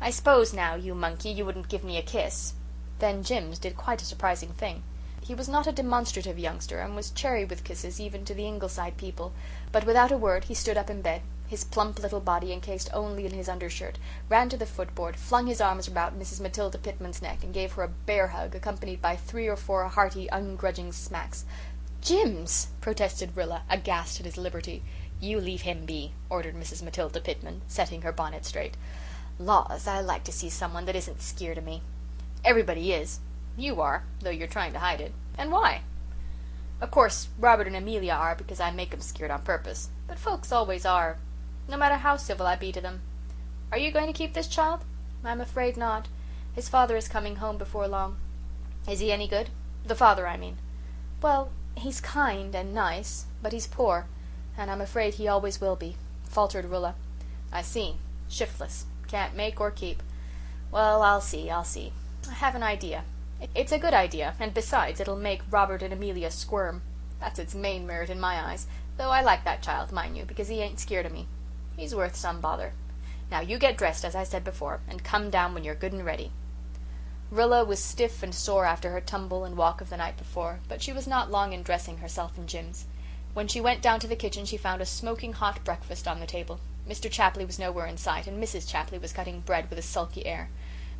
I s'pose now, you monkey, you wouldn't give me a kiss." Then Jims did quite a surprising thing. He was not a demonstrative youngster, and was chary with kisses even to the Ingleside people, but without a word he stood up in bed, his plump little body encased only in his undershirt, ran to the footboard, flung his arms about Mrs. Matilda Pitman's neck, and gave her a bear hug, accompanied by 3 or 4 hearty, ungrudging smacks. "Jims!" protested Rilla, aghast at his liberty. "You leave him be," ordered Mrs. Matilda Pitman, setting her bonnet straight. "Laws, I like to see someone that isn't skeered of me. Everybody is. You are, though you're trying to hide it. And why? Of course, Robert and Amelia are, because I make 'em skeered on purpose. But folks always are, no matter how civil I be to them. Are you going to keep this child?" "I'm afraid not. His father is coming home before long." "Is he any good? The father, I mean." "Well, he's kind and nice, but he's poor, and I'm afraid he always will be," faltered Rilla. "I see. Shiftless. Can't make or keep. Well, I'll see. I have an idea. It's a good idea, and besides, it'll make Robert and Amelia squirm. That's its main merit in my eyes, though I like that child, mind you, because he ain't scared of me. He's worth some bother. Now you get dressed, as I said before, and come down when you're good and ready." Rilla was stiff and sore after her tumble and walk of the night before, but she was not long in dressing herself and Jims. When she went down to the kitchen she found a smoking hot breakfast on the table. Mr. Chapley was nowhere in sight, and Mrs. Chapley was cutting bread with a sulky air.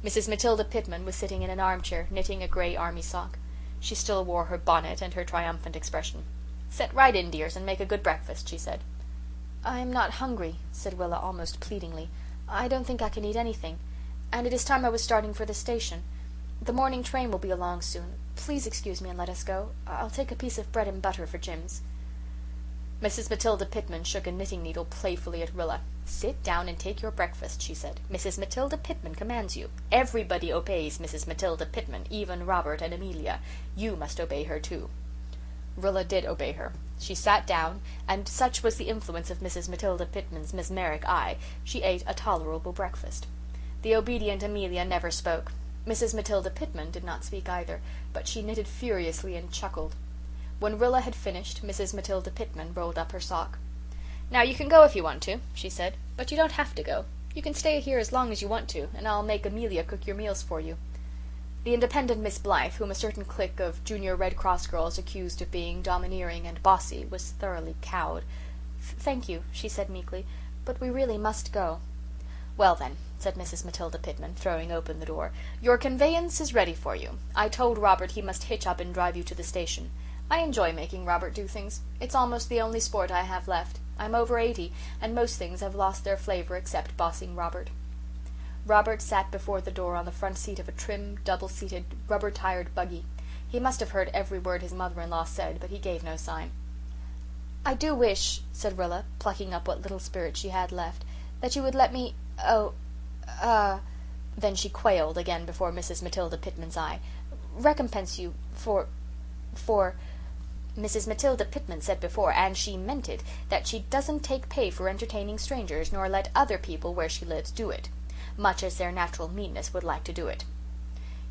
Mrs. Matilda Pitman was sitting in an armchair, knitting a grey army sock. She still wore her bonnet and her triumphant expression. "Set right in, dears, and make a good breakfast," she said. "I'm not hungry," said Rilla almost pleadingly. "I don't think I can eat anything. and it is time I was starting for the station. The morning train will be along soon. Please excuse me and let us go. I'll take a piece of bread and butter for Jims." Mrs. Matilda Pitman shook a knitting needle playfully at Rilla. "Sit down and take your breakfast," she said. "Mrs. Matilda Pitman commands you. Everybody obeys Mrs. Matilda Pitman, even Robert and Amelia. You must obey her too." Rilla did obey her. She sat down, and such was the influence of Mrs. Matilda Pitman's mesmeric eye, she ate a tolerable breakfast. The obedient Amelia never spoke. Mrs. Matilda Pitman did not speak either, but she knitted furiously and chuckled. When Rilla had finished, Mrs. Matilda Pitman rolled up her sock. "Now you can go if you want to," she said, "but you don't have to go. You can stay here as long as you want to, and I'll make Amelia cook your meals for you." The independent Miss Blythe, whom a certain clique of junior Red Cross girls accused of being domineering and bossy, was thoroughly cowed. "Thank you," she said meekly, "but we really must go." "Well then," said Mrs. Matilda Pitman, throwing open the door, "your conveyance is ready for you. I told Robert he must hitch up and drive you to the station. I enjoy making Robert do things. It's almost the only sport I have left. I'm over 80, and most things have lost their flavour except bossing Robert." Robert sat before the door on the front seat of a trim, double-seated, rubber-tired buggy. He must have heard every word his mother-in-law said, but he gave no sign. "I do wish," said Rilla, plucking up what little spirit she had left, "that you would let me then she quailed again before Mrs. Matilda Pitman's eye. "Recompense you for Mrs. Matilda Pitman said before, and she meant it, that she doesn't take pay for entertaining strangers, nor let other people where she lives do it, much as their natural meanness would like to do it.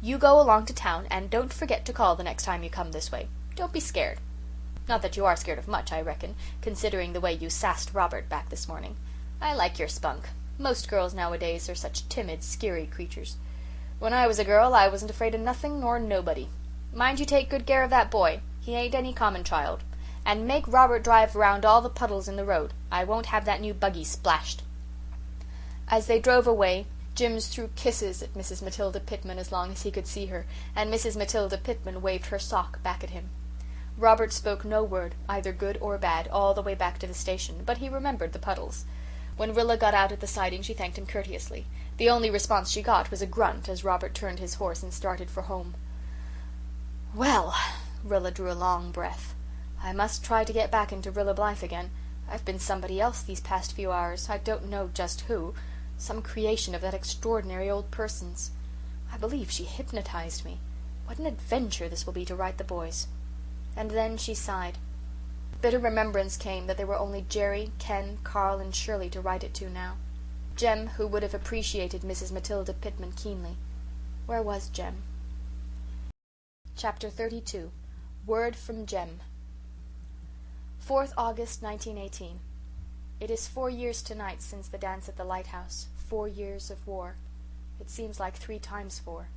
You go along to town, and don't forget to call the next time you come this way. Don't be scared. Not that you are scared of much, I reckon, considering the way you sassed Robert back this morning. I like your spunk. Most girls nowadays are such timid, skeery creatures. When I was a girl I wasn't afraid of nothing nor nobody. Mind you take good care of that boy. He ain't any common child. And make Robert drive round all the puddles in the road. I won't have that new buggy splashed." As they drove away, Jims threw kisses at Mrs. Matilda Pitman as long as he could see her, and Mrs. Matilda Pitman waved her sock back at him. Robert spoke no word, either good or bad, all the way back to the station, but he remembered the puddles. When Rilla got out at the siding she thanked him courteously. The only response she got was a grunt as Robert turned his horse and started for home. "Well," Rilla drew a long breath, "I must try to get back into Rilla Blythe again. I've been somebody else these past few hours. I don't know just who. Some creation of that extraordinary old person's. I believe she hypnotized me. What an adventure this will be to write the boys." And then she sighed. Bitter remembrance came that there were only Jerry, Ken, Carl and Shirley to write it to now. Jem, who would have appreciated Mrs. Matilda Pitman keenly. Where was Jem? Chapter 32. Word from Jem. 4th August 1918. It is 4 years tonight since the dance at the lighthouse. 4 years of war. It seems like 3 times 4.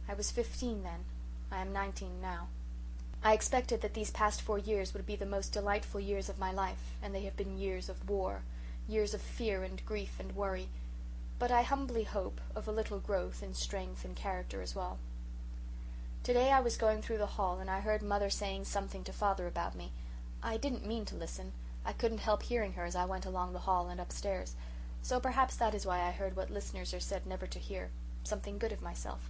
I was 15 then. I am 19 now. I expected that these past 4 years would be the most delightful years of my life, and they have been years of war, years of fear and grief and worry, but I humbly hope of a little growth in strength and character as well. Today I was going through the hall and I heard Mother saying something to Father about me. I didn't mean to listen. I couldn't help hearing her as I went along the hall and upstairs, so perhaps that is why I heard what listeners are said never to hear, something good of myself.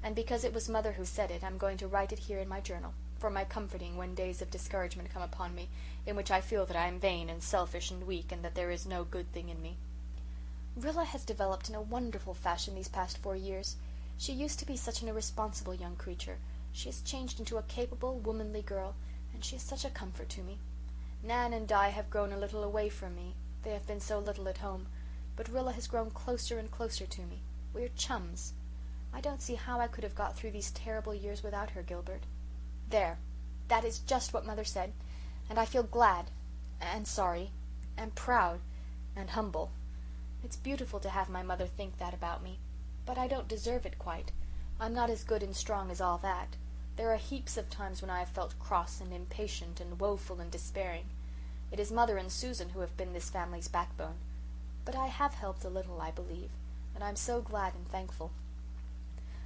And because it was Mother who said it, I'm going to write it here in my journal, for my comforting when days of discouragement come upon me, in which I feel that I am vain and selfish and weak and that there is no good thing in me. Rilla has developed in a wonderful fashion these past 4 years. She used to be such an irresponsible young creature. She has changed into a capable, womanly girl, and she is such a comfort to me. Nan and Di have grown a little away from me. They have been so little at home. But Rilla has grown closer and closer to me. We're chums. I don't see how I could have got through these terrible years without her, Gilbert. There. That is just what Mother said, and I feel glad and sorry and proud and humble. It's beautiful to have my mother think that about me, but I don't deserve it quite. I'm not as good and strong as all that. There are heaps of times when I have felt cross and impatient and woeful and despairing. It is Mother and Susan who have been this family's backbone. But I have helped a little, I believe, and I'm so glad and thankful.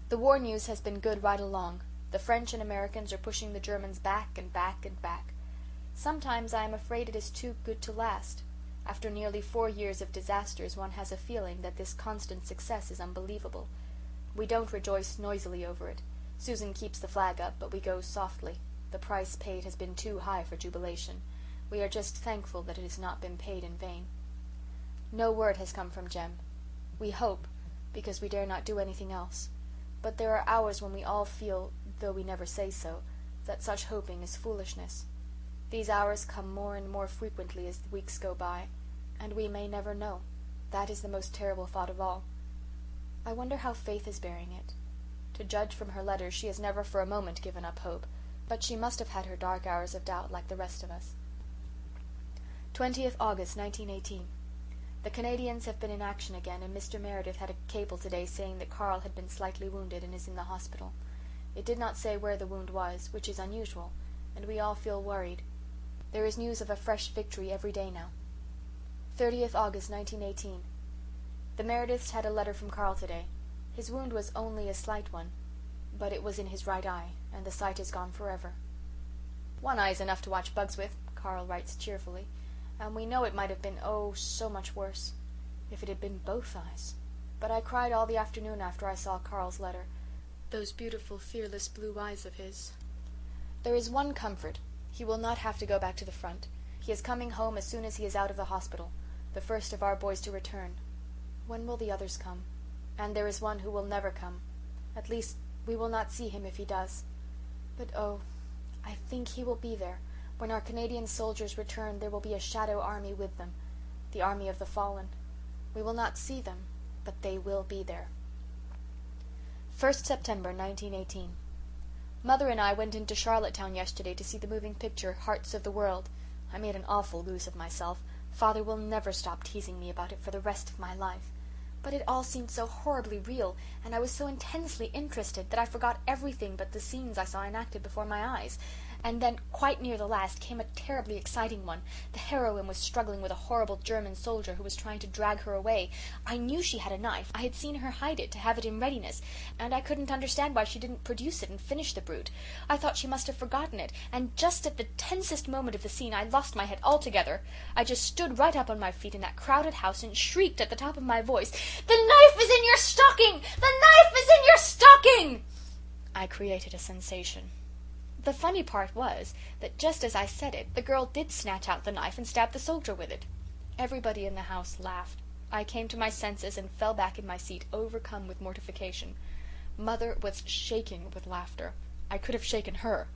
The war news has been good right along. The French and Americans are pushing the Germans back and back and back. Sometimes I am afraid it is too good to last. After nearly 4 years of disasters, one has a feeling that this constant success is unbelievable. We don't rejoice noisily over it. Susan keeps the flag up, but we go softly. The price paid has been too high for jubilation. We are just thankful that it has not been paid in vain. No word has come from Jem. We hope, because we dare not do anything else. But there are hours when we all feel, though we never say so, that such hoping is foolishness. These hours come more and more frequently as the weeks go by, and we may never know. That is the most terrible thought of all. I wonder how Faith is bearing it. To judge from her letters, she has never for a moment given up hope, but she must have had her dark hours of doubt like the rest of us. 20th August 1918. The Canadians have been in action again, and Mr. Meredith had a cable today saying that Carl had been slightly wounded and is in the hospital. It did not say where the wound was, which is unusual, and we all feel worried. There is news of a fresh victory every day now. 30th August 1918. The Merediths had a letter from Carl today. His wound was only a slight one, but it was in his right eye, and the sight is gone forever. "One eye is enough to watch bugs with," Carl writes cheerfully, "and we know it might have been, oh, so much worse, if it had been both eyes. But I cried all the afternoon after I saw Carl's letter. Those beautiful, fearless blue eyes of his. There is one comfort. He will not have to go back to the front. He is coming home as soon as he is out of the hospital, the first of our boys to return. When will the others come? And there is one who will never come. At least, we will not see him if he does. But oh, I think he will be there. When our Canadian soldiers return, there will be a shadow army with them, the army of the fallen. We will not see them, but they will be there." 1st September 1918. Mother and I went into Charlottetown yesterday to see the moving picture, Hearts of the World. I made an awful goose of myself. Father will never stop teasing me about it for the rest of my life. But it all seemed so horribly real, and I was so intensely interested that I forgot everything but the scenes I saw enacted before my eyes. And then, quite near the last, came a terribly exciting one. The heroine was struggling with a horrible German soldier who was trying to drag her away. I knew she had a knife. I had seen her hide it, to have it in readiness, and I couldn't understand why she didn't produce it and finish the brute. I thought she must have forgotten it, and just at the tensest moment of the scene I lost my head altogether. I just stood right up on my feet in that crowded house and shrieked at the top of my voice, "The knife is in your stocking! The knife is in your stocking!" I created a sensation. The funny part was that just as I said it, the girl did snatch out the knife and stab the soldier with it. Everybody in the house laughed. I came to my senses and fell back in my seat, overcome with mortification. Mother was shaking with laughter. I could have shaken her.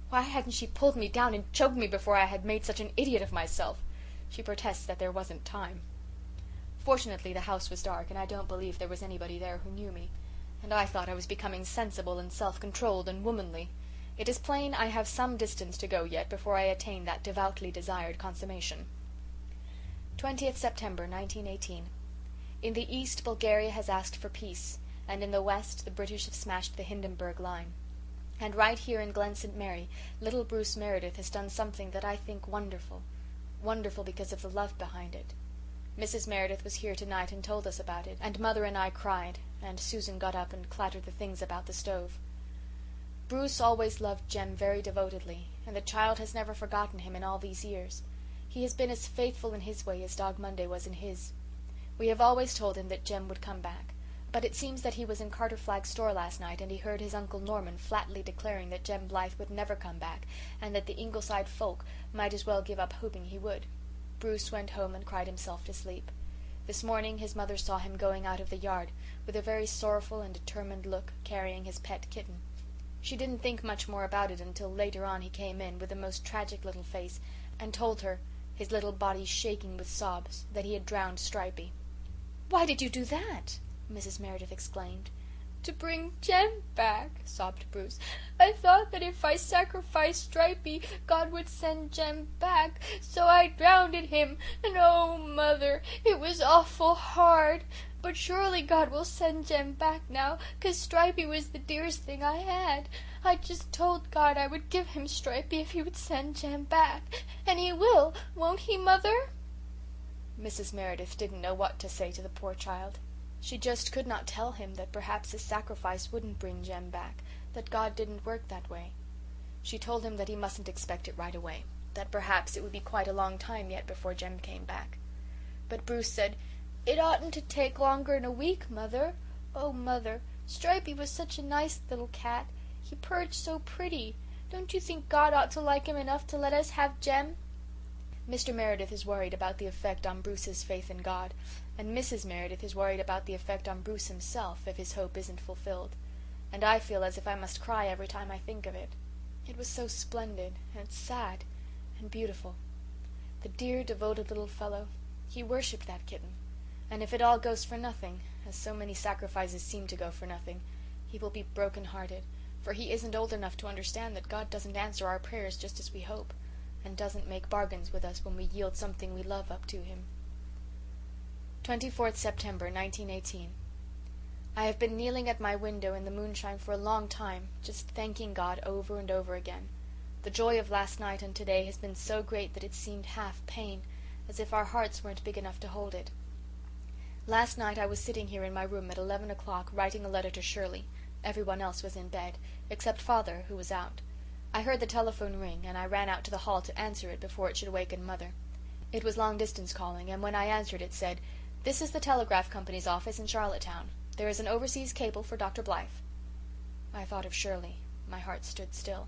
Why hadn't she pulled me down and choked me before I had made such an idiot of myself? She protests that there wasn't time. Fortunately, the house was dark, and I don't believe there was anybody there who knew me. And I thought I was becoming sensible and self-controlled and womanly. It is plain I have some distance to go yet before I attain that devoutly desired consummation. 20th September 1918. In the east, Bulgaria has asked for peace, and in the west the British have smashed the Hindenburg line. And right here in Glen St. Mary, little Bruce Meredith has done something that I think wonderful. Wonderful because of the love behind it. Mrs. Meredith was here tonight and told us about it, and Mother and I cried, and Susan got up and clattered the things about the stove. Bruce always loved Jem very devotedly, and the child has never forgotten him in all these years. He has been as faithful in his way as Dog Monday was in his. We have always told him that Jem would come back, but it seems that he was in Carter Flagg's store last night, and he heard his Uncle Norman flatly declaring that Jem Blythe would never come back, and that the Ingleside folk might as well give up hoping he would. Bruce went home and cried himself to sleep. This morning his mother saw him going out of the yard, with a very sorrowful and determined look, carrying his pet kitten. She didn't think much more about it until later on he came in, with the most tragic little face, and told her, his little body shaking with sobs, that he had drowned Stripey. "Why did you do that?" Mrs. Meredith exclaimed. "To bring Jem back," sobbed Bruce. "I thought that if I sacrificed Stripey, God would send Jem back, so I drowned him, and oh, Mother, it was awful hard. But surely God will send Jem back now, 'cause Stripey was the dearest thing I had. I just told God I would give him Stripey if he would send Jem back, and he will, won't he, Mother?" Mrs. Meredith didn't know what to say to the poor child. She just could not tell him that perhaps his sacrifice wouldn't bring Jem back, that God didn't work that way. She told him that he mustn't expect it right away, that perhaps it would be quite a long time yet before Jem came back. But Bruce said, "It oughtn't to take longer'n a week, Mother. Oh, Mother, Stripey was such a nice little cat. He purred so pretty. Don't you think God ought to like him enough to let us have Jem?" Mr. Meredith is worried about the effect on Bruce's faith in God, and Mrs. Meredith is worried about the effect on Bruce himself if his hope isn't fulfilled. And I feel as if I must cry every time I think of it. It was so splendid and sad and beautiful. The dear, devoted little fellow. He worshipped that kitten. And if it all goes for nothing, as so many sacrifices seem to go for nothing, he will be broken-hearted, for he isn't old enough to understand that God doesn't answer our prayers just as we hope, and doesn't make bargains with us when we yield something we love up to him. 24th September 1918. I have been kneeling at my window in the moonshine for a long time, just thanking God over and over again. The joy of last night and today has been so great that it seemed half pain, as if our hearts weren't big enough to hold it. Last night I was sitting here in my room at 11 o'clock writing a letter to Shirley. Everyone else was in bed, except Father, who was out. I heard the telephone ring, and I ran out to the hall to answer it before it should awaken Mother. It was long-distance calling, and when I answered it said, "This is the Telegraph Company's office in Charlottetown. There is an overseas cable for Dr. Blythe." I thought of Shirley. My heart stood still.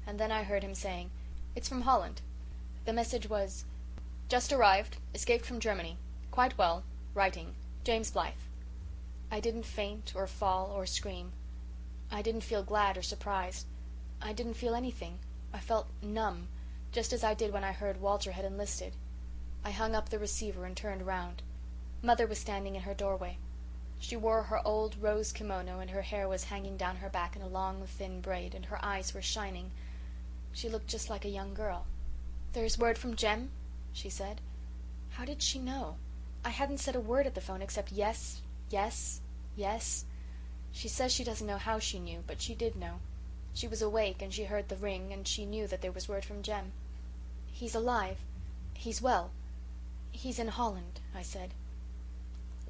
And then I heard him saying, "It's from Holland." The message was, "Just arrived. Escaped from Germany. Quite well. Writing. James Blythe." I didn't faint or fall or scream. I didn't feel glad or surprised. I didn't feel anything. I felt numb, just as I did when I heard Walter had enlisted. I hung up the receiver and turned round. Mother was standing in her doorway. She wore her old rose kimono, and her hair was hanging down her back in a long, thin braid, and her eyes were shining. She looked just like a young girl. "There's word from Jem?" she said. How did she know? I hadn't said a word at the phone except yes, yes, yes. She says she doesn't know how she knew, but she did know. She was awake and she heard the ring, and she knew that there was word from Jem. "He's alive. He's well. He's in Holland," I said.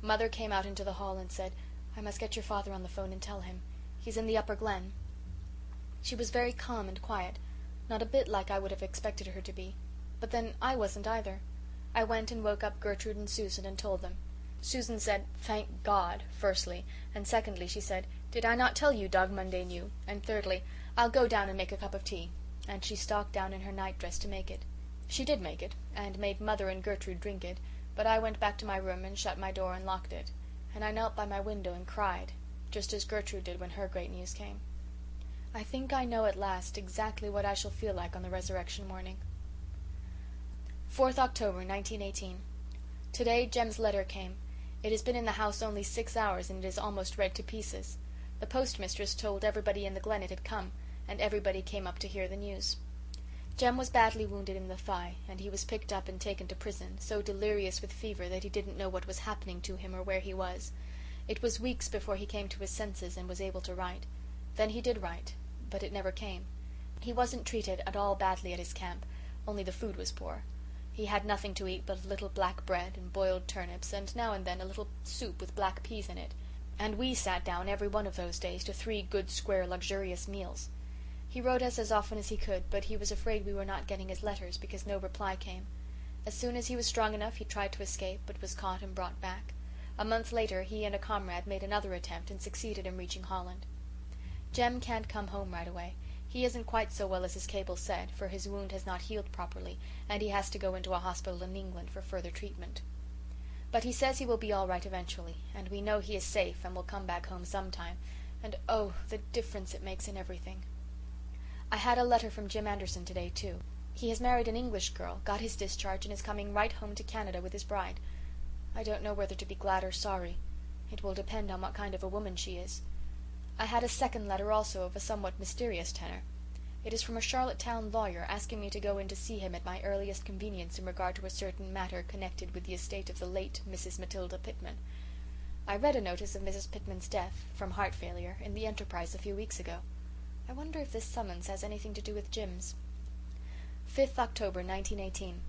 Mother came out into the hall and said, "I must get your father on the phone and tell him. He's in the Upper Glen." She was very calm and quiet, not a bit like I would have expected her to be. But then I wasn't either. I went and woke up Gertrude and Susan and told them. Susan said, "Thank God," firstly, and secondly she said, "Did I not tell you Dog Monday knew?" and thirdly, "I'll go down and make a cup of tea," and she stalked down in her nightdress to make it. She did make it, and made Mother and Gertrude drink it, but I went back to my room and shut my door and locked it, and I knelt by my window and cried, just as Gertrude did when her great news came. I think I know at last exactly what I shall feel like on the resurrection morning. 4th October 1918. Today Jem's letter came. It has been in the house only 6 hours and it is almost read to pieces. The postmistress told everybody in the Glen it had come, and everybody came up to hear the news. Jem was badly wounded in the thigh, and he was picked up and taken to prison, so delirious with fever that he didn't know what was happening to him or where he was. It was weeks before he came to his senses and was able to write. Then he did write, but it never came. He wasn't treated at all badly at his camp, only the food was poor. He had nothing to eat but a little black bread and boiled turnips, and now and then a little soup with black peas in it. And we sat down every one of those days to 3 good square luxurious meals. He wrote us as often as he could, but he was afraid we were not getting his letters because no reply came. As soon as he was strong enough he tried to escape, but was caught and brought back. A month later he and a comrade made another attempt and succeeded in reaching Holland. Jem can't come home right away. He isn't quite so well as his cable said, for his wound has not healed properly, and he has to go into a hospital in England for further treatment. But he says he will be all right eventually, and we know he is safe and will come back home sometime, and oh, the difference it makes in everything. I had a letter from Jim Anderson today too. He has married an English girl, got his discharge, and is coming right home to Canada with his bride. I don't know whether to be glad or sorry. It will depend on what kind of a woman she is. I had a second letter also of a somewhat mysterious tenor. It is from a Charlottetown lawyer asking me to go in to see him at my earliest convenience in regard to a certain matter connected with the estate of the late Mrs. Matilda Pitman. I read a notice of Mrs. Pitman's death, from heart failure, in the Enterprise a few weeks ago. I wonder if this summons has anything to do with Jim's. 5th October 1918.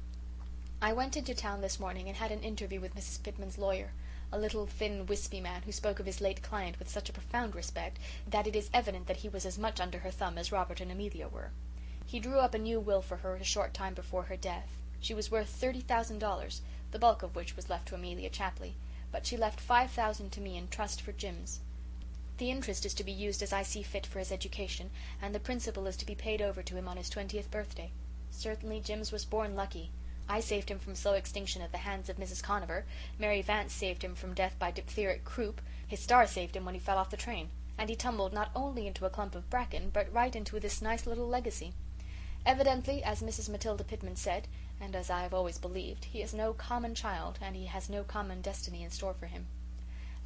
I went into town this morning and had an interview with Mrs. Pitman's lawyer, a little thin wispy man who spoke of his late client with such a profound respect that it is evident that he was as much under her thumb as Robert and Amelia were. He drew up a new will for her a short time before her death. She was worth $30,000, the bulk of which was left to Amelia Chapley, but she left $5,000 to me in trust for Jim's. The interest is to be used as I see fit for his education, and the principal is to be paid over to him on his 20th birthday. Certainly Jims was born lucky. I saved him from slow extinction at the hands of Mrs. Conover. Mary Vance saved him from death by diphtheric croup. His star saved him when he fell off the train. And he tumbled not only into a clump of bracken, but right into this nice little legacy. Evidently, as Mrs. Matilda Pitman said, and as I have always believed, he is no common child, and he has no common destiny in store for him.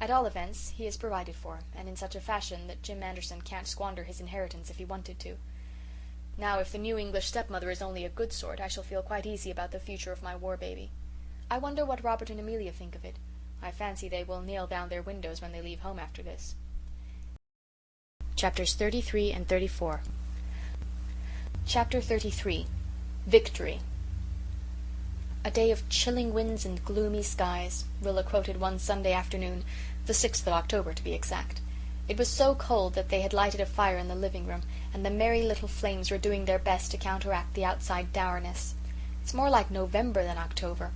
At all events, he is provided for, and in such a fashion that Jim Anderson can't squander his inheritance if he wanted to. Now, if the new English stepmother is only a good sort, I shall feel quite easy about the future of my war baby. I wonder what Robert and Amelia think of it. I fancy they will nail down their windows when they leave home after this. Chapters 33 and 34. Chapter 33. Victory. A day of chilling winds and gloomy skies, Rilla quoted one Sunday afternoon, the 6th of October to be exact. It was so cold that they had lighted a fire in the living room, and the merry little flames were doing their best to counteract the outside dourness. It's more like November than October.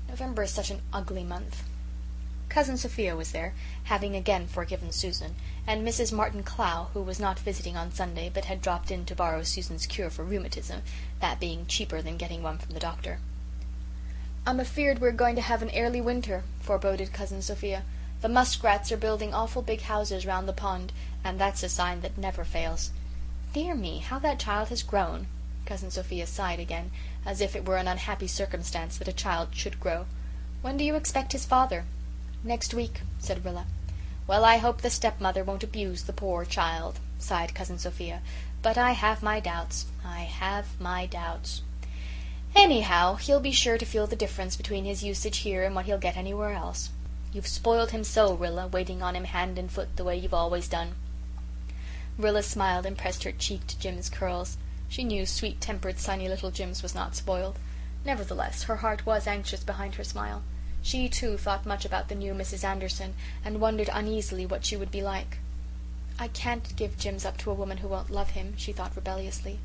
November is such an ugly month. Cousin Sophia was there, having again forgiven Susan, and Mrs. Martin Clow, who was not visiting on Sunday but had dropped in to borrow Susan's cure for rheumatism, that being cheaper than getting one from the doctor. "I'm afeared we're going to have an early winter," foreboded Cousin Sophia. "The muskrats are building awful big houses round the pond, and that's a sign that never fails. Dear me, how that child has grown." Cousin Sophia sighed again, as if it were an unhappy circumstance that a child should grow. "When do you expect his father?" "Next week," said Rilla. "Well, I hope the stepmother won't abuse the poor child," sighed Cousin Sophia. "But I have my doubts. I have my doubts. Anyhow, he'll be sure to feel the difference between his usage here and what he'll get anywhere else. You've spoiled him so, Rilla, waiting on him hand and foot the way you've always done." Rilla smiled and pressed her cheek to Jim's curls. She knew sweet-tempered, sunny little Jims was not spoiled. Nevertheless, her heart was anxious behind her smile. She, too, thought much about the new Mrs. Anderson, and wondered uneasily what she would be like. "I can't give Jims up to a woman who won't love him," she thought rebelliously.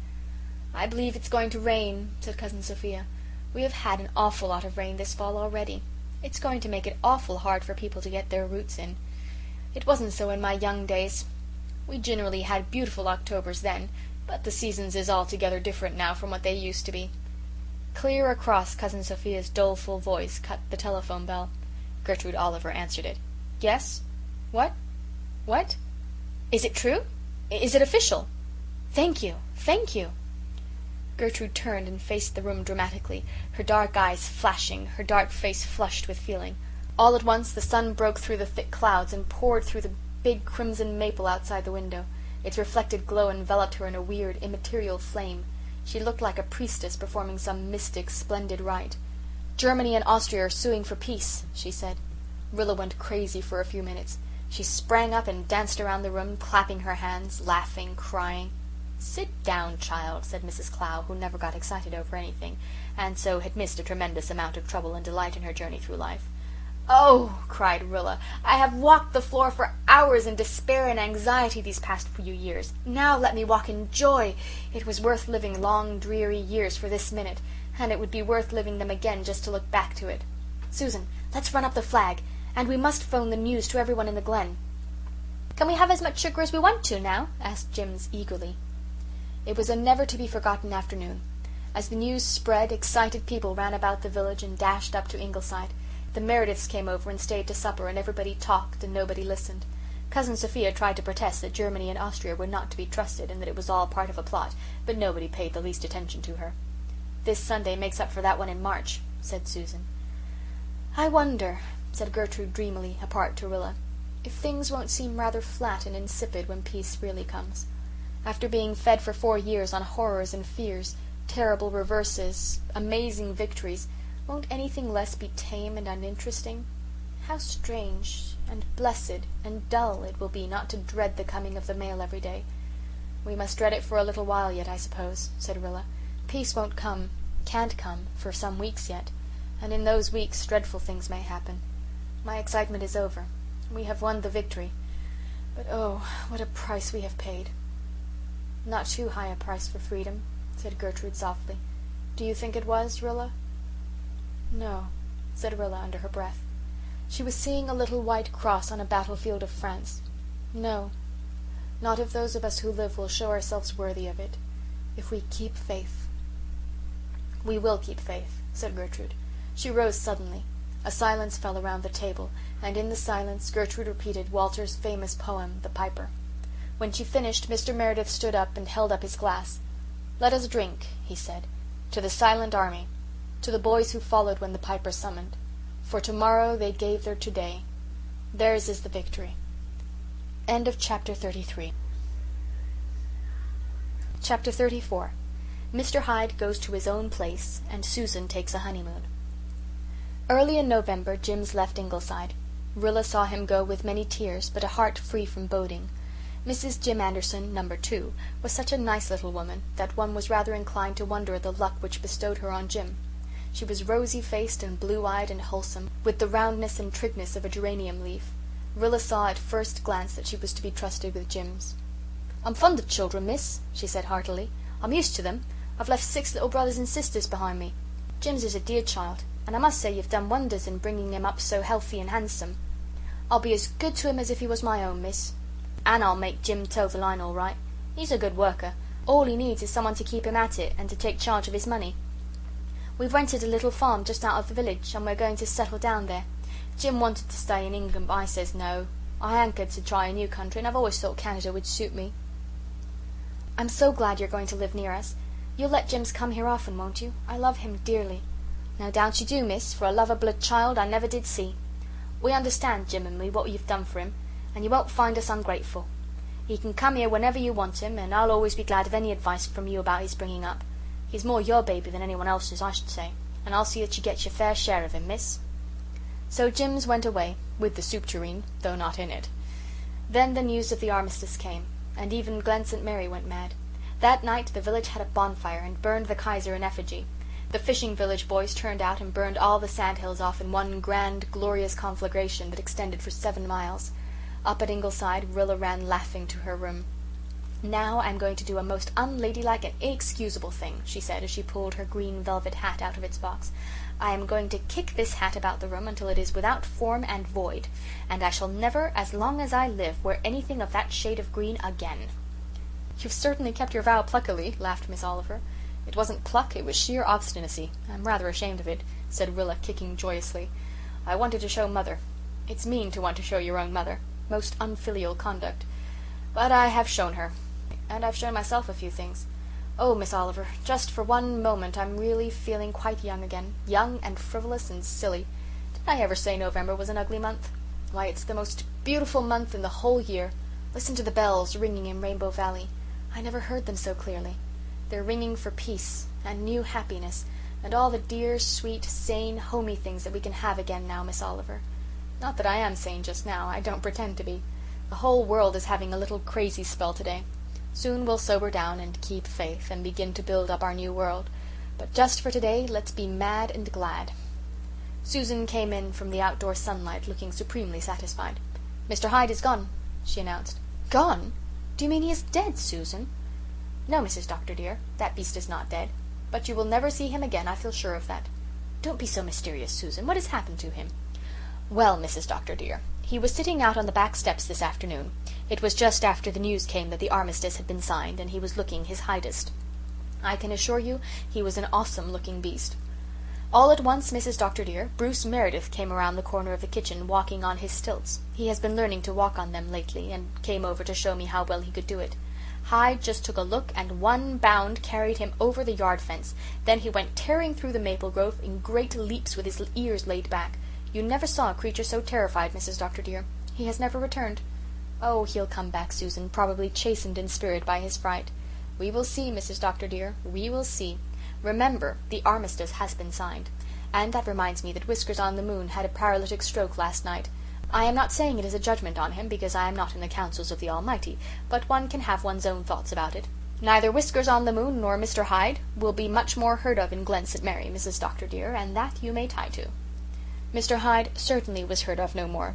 "I believe it's going to rain," said Cousin Sophia. "We have had an awful lot of rain this fall already. It's going to make it awful hard for people to get their roots in. It wasn't so in my young days. We generally had beautiful Octobers then, but the seasons is altogether different now from what they used to be." Clear across Cousin Sophia's doleful voice cut the telephone bell. Gertrude Oliver answered it. "Yes? What? What? Is it true? Is it official? Thank you, thank you." Gertrude turned and faced the room dramatically, her dark eyes flashing, her dark face flushed with feeling. All at once the sun broke through the thick clouds and poured through the big crimson maple outside the window. Its reflected glow enveloped her in a weird, immaterial flame. She looked like a priestess performing some mystic, splendid rite. "Germany and Austria are suing for peace," she said. Rilla went crazy for a few minutes. She sprang up and danced around the room, clapping her hands, laughing, crying. "Sit down, child," said Mrs. Clow, who never got excited over anything, and so had missed a tremendous amount of trouble and delight in her journey through life. "Oh," cried Rilla, "I have walked the floor for hours in despair and anxiety these past few years. Now let me walk in joy. It was worth living long, dreary years for this minute, and it would be worth living them again just to look back to it. Susan, let's run up the flag, and we must phone the news to everyone in the Glen." "Can we have as much sugar as we want to now?" asked Jims eagerly. It was a never-to-be-forgotten afternoon. As the news spread, excited people ran about the village and dashed up to Ingleside. The Merediths came over and stayed to supper, and everybody talked and nobody listened. Cousin Sophia tried to protest that Germany and Austria were not to be trusted and that it was all part of a plot, but nobody paid the least attention to her. "This Sunday makes up for that one in March," said Susan. "I wonder," said Gertrude dreamily, apart to Rilla, "if things won't seem rather flat and insipid when peace really comes. After being fed for 4 years on horrors and fears, terrible reverses, amazing victories, won't anything less be tame and uninteresting? How strange and blessed and dull it will be not to dread the coming of the mail every day." "We must dread it for a little while yet, I suppose," said Rilla. "Peace won't come, can't come, for some weeks yet, and in those weeks dreadful things may happen. My excitement is over. We have won the victory. But oh, what a price we have paid." "Not too high a price for freedom," said Gertrude softly. "Do you think it was, Rilla?" "No," said Rilla under her breath. She was seeing a little white cross on a battlefield of France. No, not if those of us who live will show ourselves worthy of it. If we keep faith." "We will keep faith," said Gertrude. She rose suddenly. A silence fell around the table, and in the silence Gertrude repeated Walter's famous poem, The Piper. When she finished, Mr. Meredith stood up and held up his glass. "Let us drink," he said, "to the silent army, to the boys who followed when the Piper summoned. For tomorrow they gave their today. Theirs is the victory." End of chapter 33. Chapter 34. Mr. Hyde goes to his own place, and Susan takes a honeymoon. Early in November Jims left Ingleside. Rilla saw him go with many tears, but a heart free from boding. Mrs. Jim Anderson, No. 2, was such a nice little woman that one was rather inclined to wonder at the luck which bestowed her on Jim. She was rosy-faced and blue-eyed and wholesome, with the roundness and trigness of a geranium leaf. Rilla saw at first glance that she was to be trusted with Jims. "I'm fond of children, miss," she said heartily. "I'm used to them. I've left 6 little brothers and sisters behind me. Jims is a dear child, and I must say you've done wonders in bringing him up so healthy and handsome. I'll be as good to him as if he was my own, miss. And I'll make Jim toe the line all right. He's a good worker. All he needs is someone to keep him at it and to take charge of his money. We've rented a little farm just out of the village, and we're going to settle down there. Jim wanted to stay in England, but I says no. I hankered to try a new country, and I've always thought Canada would suit me." "I'm so glad you're going to live near us. You'll let Jims come here often, won't you? I love him dearly." "No doubt you do, miss, for a lover-blood child I never did see. We understand, Jim and me, what you've done for him, and you won't find us ungrateful. He can come here whenever you want him, and I'll always be glad of any advice from you about his bringing up. He's more your baby than anyone else's, I should say, and I'll see that you get your fair share of him, miss." So Jims went away, with the soup tureen, though not in it. Then the news of the armistice came, and even Glen St. Mary went mad. That night the village had a bonfire and burned the Kaiser in effigy. The fishing village boys turned out and burned all the sandhills off in one grand, glorious conflagration that extended for 7 miles. Up at Ingleside, Rilla ran laughing to her room. "Now I'm going to do a most unladylike and inexcusable thing," she said as she pulled her green velvet hat out of its box. "I am going to kick this hat about the room until it is without form and void, and I shall never, as long as I live, wear anything of that shade of green again." "You've certainly kept your vow pluckily," laughed Miss Oliver. "It wasn't pluck, it was sheer obstinacy. I'm rather ashamed of it," said Rilla, kicking joyously. "I wanted to show Mother. It's mean to want to show your own mother. Most unfilial conduct. But I have shown her. And I've shown myself a few things. Oh, Miss Oliver, just for one moment I'm really feeling quite young again. Young and frivolous and silly. Did I ever say November was an ugly month? Why, it's the most beautiful month in the whole year. Listen to the bells ringing in Rainbow Valley. I never heard them so clearly. They're ringing for peace and new happiness and all the dear, sweet, sane, homey things that we can have again now, Miss Oliver. Not that I am sane just now. I don't pretend to be. The whole world is having a little crazy spell today. Soon we'll sober down and keep faith and begin to build up our new world. But just for today, let's be mad and glad." Susan came in from the outdoor sunlight looking supremely satisfied. "Mr. Hyde is gone," she announced. "Gone? Do you mean he is dead, Susan?" "No, Mrs. Dr. dear, that beast is not dead. But you will never see him again, I feel sure of that." "Don't be so mysterious, Susan. What has happened to him?" "Well, Mrs. Dr. dear, he was sitting out on the back steps this afternoon. It was just after the news came that the armistice had been signed, and he was looking his hidest. I can assure you he was an awesome-looking beast. All at once, Mrs. Dr. dear, Bruce Meredith came around the corner of the kitchen walking on his stilts. He has been learning to walk on them lately, and came over to show me how well he could do it. Hyde just took a look and one bound carried him over the yard fence. Then he went tearing through the maple grove in great leaps with his ears laid back. You never saw a creature so terrified, Mrs. Dr. dear. He has never returned. Oh, he'll come back, Susan, probably chastened in spirit by his fright. We will see, Mrs. Dr. dear, we will see. Remember, the armistice has been signed. And that reminds me that Whiskers-on-the-Moon had a paralytic stroke last night. I am not saying it is a judgment on him, because I am not in the counsels of the Almighty, but one can have one's own thoughts about it. Neither Whiskers-on-the-Moon nor Mr. Hyde will be much more heard of in Glen St. Mary, Mrs. Dr. dear, and that you may tie to." Mr. Hyde certainly was heard of no more.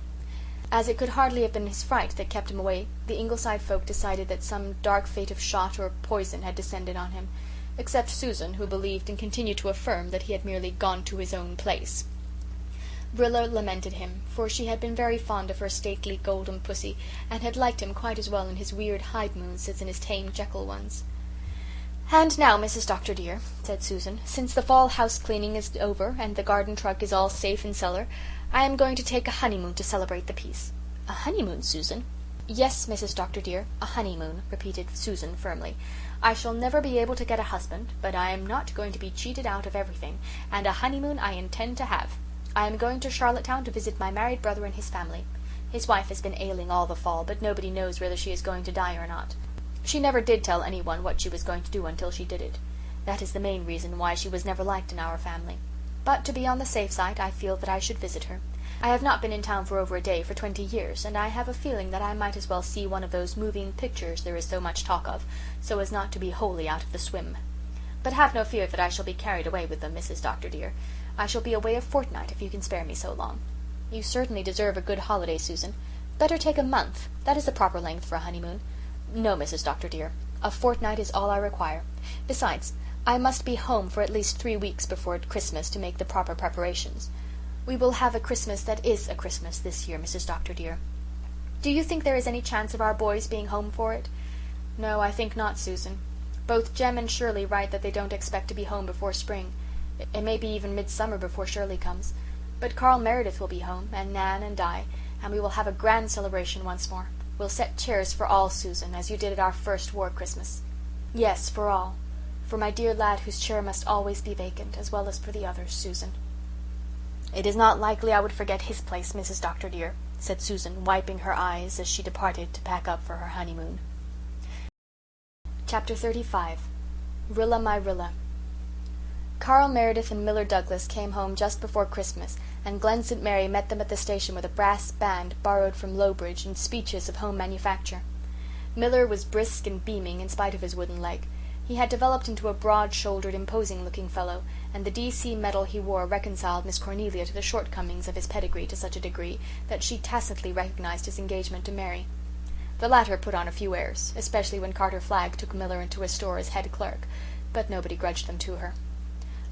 As it could hardly have been his fright that kept him away, the Ingleside folk decided that some dark fate of shot or poison had descended on him, except Susan, who believed and continued to affirm that he had merely gone to his own place. Rilla lamented him, for she had been very fond of her stately golden pussy, and had liked him quite as well in his weird Hyde moons as in his tame Jekyll ones. "And now, Mrs. Dr. dear," said Susan, "since the fall house cleaning is over and the garden truck is all safe in cellar, I am going to take a honeymoon to celebrate the peace." "A honeymoon, Susan?" "Yes, Mrs. Dr. dear, a honeymoon," repeated Susan firmly. "I shall never be able to get a husband, but I am not going to be cheated out of everything, and a honeymoon I intend to have. I am going to Charlottetown to visit my married brother and his family. His wife has been ailing all the fall, but nobody knows whether she is going to die or not. She never did tell anyone what she was going to do until she did it. That is the main reason why she was never liked in our family. But to be on the safe side, I feel that I should visit her. I have not been in town for over a day for 20 years, and I have a feeling that I might as well see one of those moving pictures there is so much talk of, so as not to be wholly out of the swim. But have no fear that I shall be carried away with them, Mrs. Dr. dear. I shall be away a fortnight if you can spare me so long." "You certainly deserve a good holiday, Susan. Better take a month. That is the proper length for a honeymoon." "No, Mrs. Dr. dear. A fortnight is all I require. Besides, I must be home for at least 3 weeks before Christmas to make the proper preparations. We will have a Christmas that is a Christmas this year, Mrs. Dr. dear." "Do you think there is any chance of our boys being home for it?" "No, I think not, Susan. Both Jem and Shirley write that they don't expect to be home before spring. It may be even midsummer before Shirley comes. But Carl Meredith will be home, and Nan and I, and we will have a grand celebration once more. We'll set chairs for all, Susan, as you did at our first war Christmas." "Yes, for all. For my dear lad whose chair must always be vacant, as well as for the others, Susan." "It is not likely I would forget his place, Mrs. Dr. dear," said Susan, wiping her eyes as she departed to pack up for her honeymoon. Chapter 35. Rilla, my Rilla. Carl Meredith and Miller Douglas came home just before Christmas, and Glen St. Mary met them at the station with a brass band borrowed from Lowbridge and speeches of home manufacture. Miller was brisk and beaming in spite of his wooden leg. He had developed into a broad-shouldered, imposing-looking fellow, and the D.C. medal he wore reconciled Miss Cornelia to the shortcomings of his pedigree to such a degree that she tacitly recognized his engagement to Mary. The latter put on a few airs, especially when Carter Flagg took Miller into his store as head clerk, but nobody grudged them to her.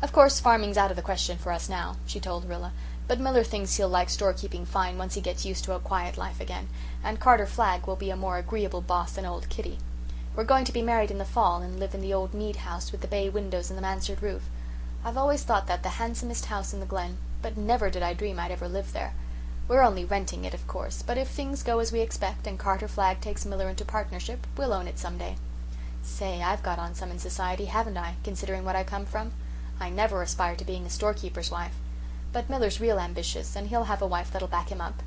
"Of course, farming's out of the question for us now," she told Rilla, "but Miller thinks he'll like storekeeping fine once he gets used to a quiet life again, and Carter Flagg will be a more agreeable boss than old Kitty. We're going to be married in the fall and live in the old Mead house with the bay windows and the mansard roof. I've always thought that the handsomest house in the Glen, but never did I dream I'd ever live there. We're only renting it, of course, but if things go as we expect and Carter Flagg takes Miller into partnership, we'll own it some day. Say, I've got on some in society, haven't I, considering what I come from? I never aspired to being a storekeeper's wife. But Miller's real ambitious, and he'll have a wife that'll back him up.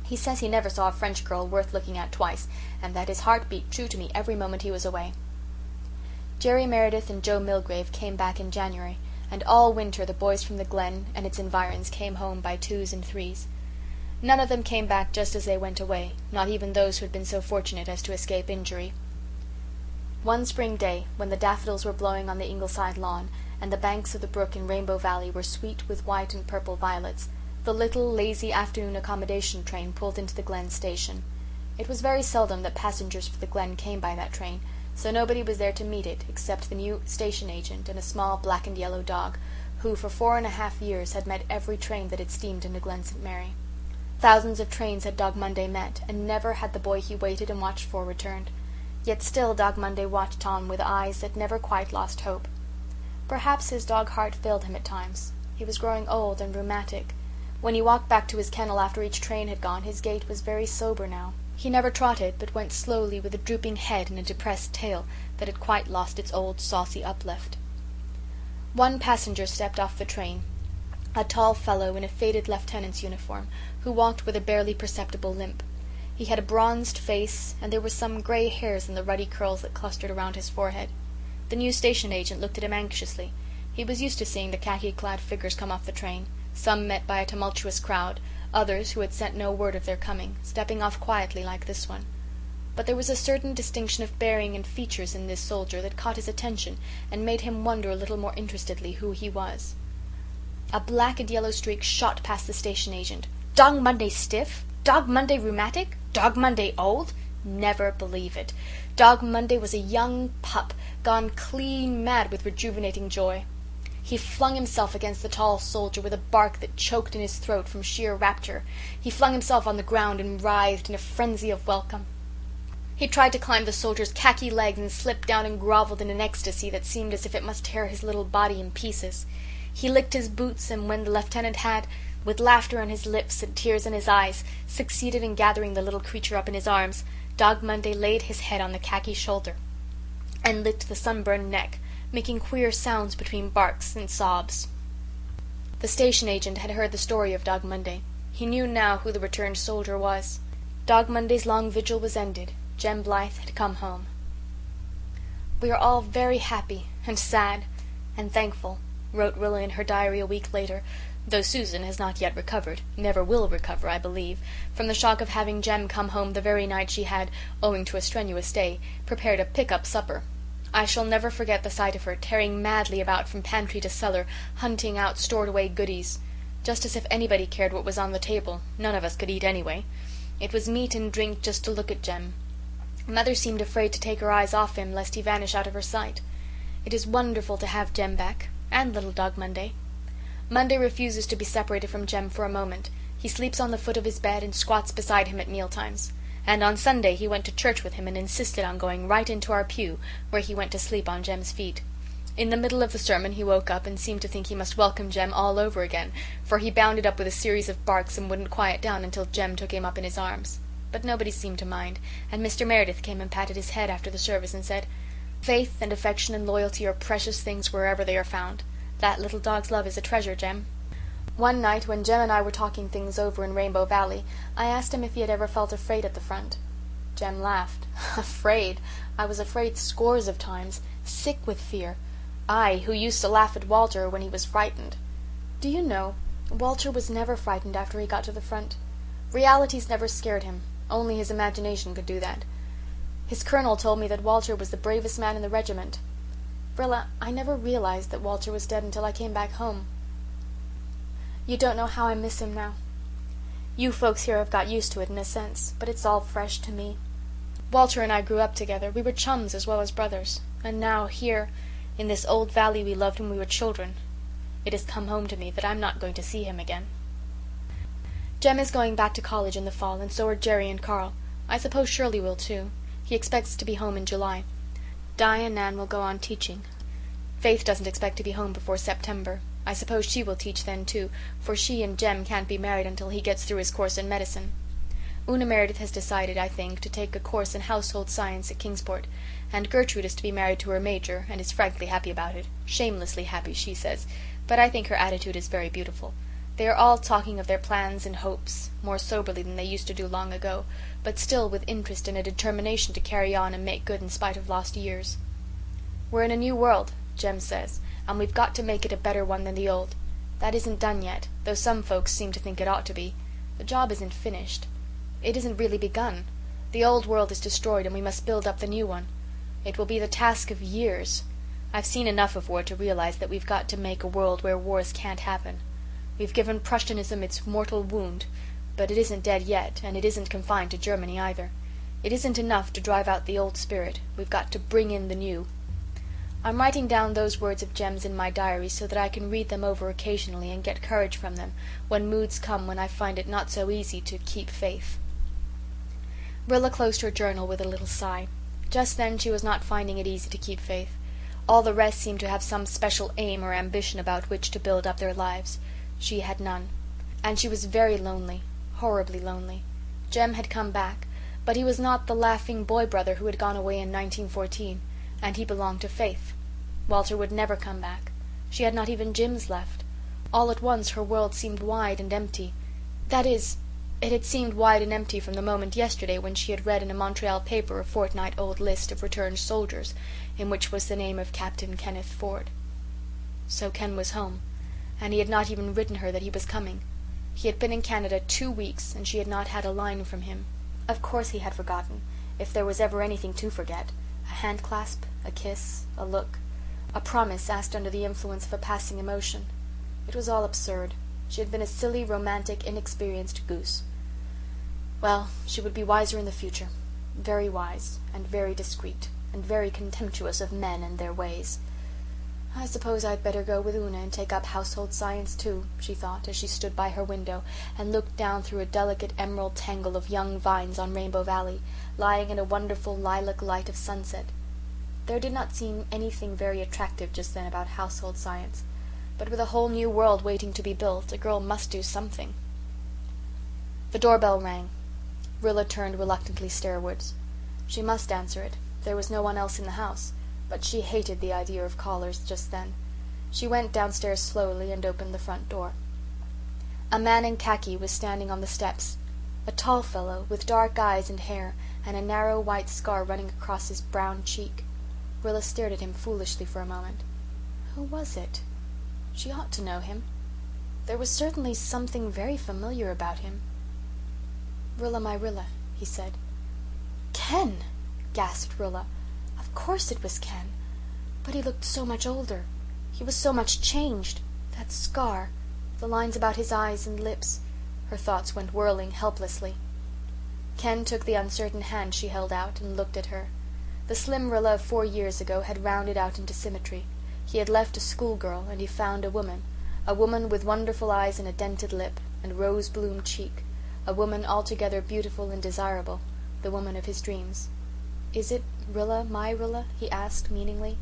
He says he never saw a French girl worth looking at twice, and that his heart beat true to me every moment he was away." Jerry Meredith and Joe Milgrave came back in January, and all winter the boys from the Glen and its environs came home by 2s and 3s. None of them came back just as they went away, not even those who had been so fortunate as to escape injury. One spring day, when the daffodils were blowing on the Ingleside lawn, and the banks of the brook in Rainbow Valley were sweet with white and purple violets, the little, lazy afternoon accommodation train pulled into the Glen station. It was very seldom that passengers for the Glen came by that train, so nobody was there to meet it except the new station agent and a small black and yellow dog, who for 4.5 years had met every train that had steamed into Glen St. Mary. Thousands of trains had Dog Monday met, and never had the boy he waited and watched for returned. Yet still Dog Monday watched on with eyes that never quite lost hope. Perhaps his dog heart failed him at times. He was growing old and rheumatic. When he walked back to his kennel after each train had gone, his gait was very sober now. He never trotted, but went slowly with a drooping head and a depressed tail that had quite lost its old saucy uplift. One passenger stepped off the train, a tall fellow in a faded lieutenant's uniform, who walked with a barely perceptible limp. He had a bronzed face, and there were some grey hairs in the ruddy curls that clustered around his forehead. The new station agent looked at him anxiously. He was used to seeing the khaki-clad figures come off the train, some met by a tumultuous crowd, others who had sent no word of their coming, stepping off quietly like this one. But there was a certain distinction of bearing and features in this soldier that caught his attention and made him wonder a little more interestedly who he was. A black and yellow streak shot past the station agent. Dog Monday stiff? Dog Monday rheumatic? Dog Monday old? Never believe it. Dog Monday was a young pup, gone clean mad with rejuvenating joy. He flung himself against the tall soldier with a bark that choked in his throat from sheer rapture. He flung himself on the ground and writhed in a frenzy of welcome. He tried to climb the soldier's khaki legs and slipped down and grovelled in an ecstasy that seemed as if it must tear his little body in pieces. He licked his boots, and when the lieutenant had, with laughter on his lips and tears in his eyes, succeeded in gathering the little creature up in his arms, Dog Monday laid his head on the khaki shoulder and licked the sunburned neck, making queer sounds between barks and sobs. The station agent had heard the story of Dog Monday. He knew now who the returned soldier was. Dog Monday's long vigil was ended. Jem Blythe had come home. "We are all very happy and sad and thankful," wrote Rilla in her diary a week later, though Susan has not yet recovered, never will recover, I believe, from the shock of having Jem come home the very night she had, owing to a strenuous day, prepared a pick-up supper. I shall never forget the sight of her, tearing madly about from pantry to cellar, hunting out stored-away goodies. Just as if anybody cared what was on the table. None of us could eat anyway. It was meat and drink just to look at Jem. Mother seemed afraid to take her eyes off him lest he vanish out of her sight. It is wonderful to have Jem back, and little Dog Monday. Monday refuses to be separated from Jem for a moment. He sleeps on the foot of his bed and squats beside him at mealtimes. And on Sunday he went to church with him and insisted on going right into our pew, where he went to sleep on Jem's feet. In the middle of the sermon he woke up and seemed to think he must welcome Jem all over again, for he bounded up with a series of barks and wouldn't quiet down until Jem took him up in his arms. But nobody seemed to mind, and Mr. Meredith came and patted his head after the service and said, "Faith and affection and loyalty are precious things wherever they are found. That little dog's love is a treasure, Jem." One night when Jem and I were talking things over in Rainbow Valley, I asked him if he had ever felt afraid at the front. Jem laughed. "Afraid? I was afraid scores of times, sick with fear. I, who used to laugh at Walter when he was frightened. Do you know, Walter was never frightened after he got to the front. Realities never scared him. Only his imagination could do that. His colonel told me that Walter was the bravest man in the regiment. Rilla, I never realized that Walter was dead until I came back home. You don't know how I miss him now. You folks here have got used to it in a sense, but it's all fresh to me. Walter and I grew up together. We were chums as well as brothers. And now, here, in this old valley we loved when we were children, it has come home to me that I'm not going to see him again." Jem is going back to college in the fall, and so are Jerry and Carl. I suppose Shirley will too. He expects to be home in July. Di and Nan will go on teaching. Faith doesn't expect to be home before September. I suppose she will teach then too, for she and Jem can't be married until he gets through his course in medicine. Una Meredith has decided, I think, to take a course in household science at Kingsport, and Gertrude is to be married to her major and is frankly happy about it. Shamelessly happy, she says, but I think her attitude is very beautiful. They are all talking of their plans and hopes, more soberly than they used to do long ago, but still with interest and a determination to carry on and make good in spite of lost years. "We're in a new world," Jem says, "and we've got to make it a better one than the old. That isn't done yet, though some folks seem to think it ought to be. The job isn't finished. It isn't really begun. The old world is destroyed and we must build up the new one. It will be the task of years. I've seen enough of war to realize that we've got to make a world where wars can't happen. We've given Prussianism its mortal wound, but it isn't dead yet, and it isn't confined to Germany either. It isn't enough to drive out the old spirit. We've got to bring in the new." I'm writing down those words of Jem's in my diary so that I can read them over occasionally and get courage from them when moods come when I find it not so easy to keep faith. Rilla closed her journal with a little sigh. Just then she was not finding it easy to keep faith. All the rest seemed to have some special aim or ambition about which to build up their lives. She had none. And she was very lonely, horribly lonely. Jem had come back, but he was not the laughing boy brother who had gone away in 1914, and he belonged to Faith. Walter would never come back. She had not even Jims left. All at once her world seemed wide and empty. That is, it had seemed wide and empty from the moment yesterday when she had read in a Montreal paper a fortnight-old list of returned soldiers, in which was the name of Captain Kenneth Ford. So Ken was home, and he had not even written her that he was coming. He had been in Canada 2 weeks, and she had not had a line from him. Of course he had forgotten, if there was ever anything to forget. A hand-clasp, a kiss, a look, a promise asked under the influence of a passing emotion. It was all absurd. She had been a silly, romantic, inexperienced goose. Well, she would be wiser in the future. Very wise, and very discreet, and very contemptuous of men and their ways. "I suppose I'd better go with Una and take up household science too," she thought, as she stood by her window and looked down through a delicate emerald tangle of young vines on Rainbow Valley, lying in a wonderful lilac light of sunset. There did not seem anything very attractive just then about household science, but with a whole new world waiting to be built, a girl must do something. The doorbell rang. Rilla turned reluctantly stairwards. She must answer it. There was no one else in the house, but she hated the idea of callers just then. She went downstairs slowly and opened the front door. A man in khaki was standing on the steps, a tall fellow with dark eyes and hair and a narrow white scar running across his brown cheek. Rilla stared at him foolishly for a moment. Who was it? She ought to know him. There was certainly something very familiar about him. "Rilla, my Rilla," he said. "Ken!" gasped Rilla. Of course it was Ken. But he looked so much older. He was so much changed. That scar, the lines about his eyes and lips. Her thoughts went whirling helplessly. Ken took the uncertain hand she held out and looked at her. The slim Rilla of 4 years ago had rounded out into symmetry. He had left a schoolgirl and he found a woman with wonderful eyes and a dented lip and rose-bloom cheek, a woman altogether beautiful and desirable, the woman of his dreams. "Is it Rilla, my Rilla?" he asked meaningly.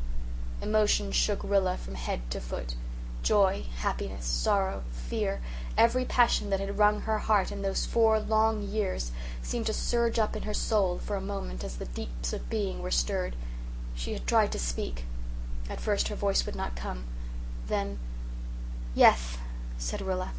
Emotion shook Rilla from head to foot. Joy, happiness, sorrow, fear, every passion that had wrung her heart in those 4 long years seemed to surge up in her soul for a moment as the deeps of being were stirred. She had tried to speak. At first her voice would not come. Then, "Yeth," said Rilla.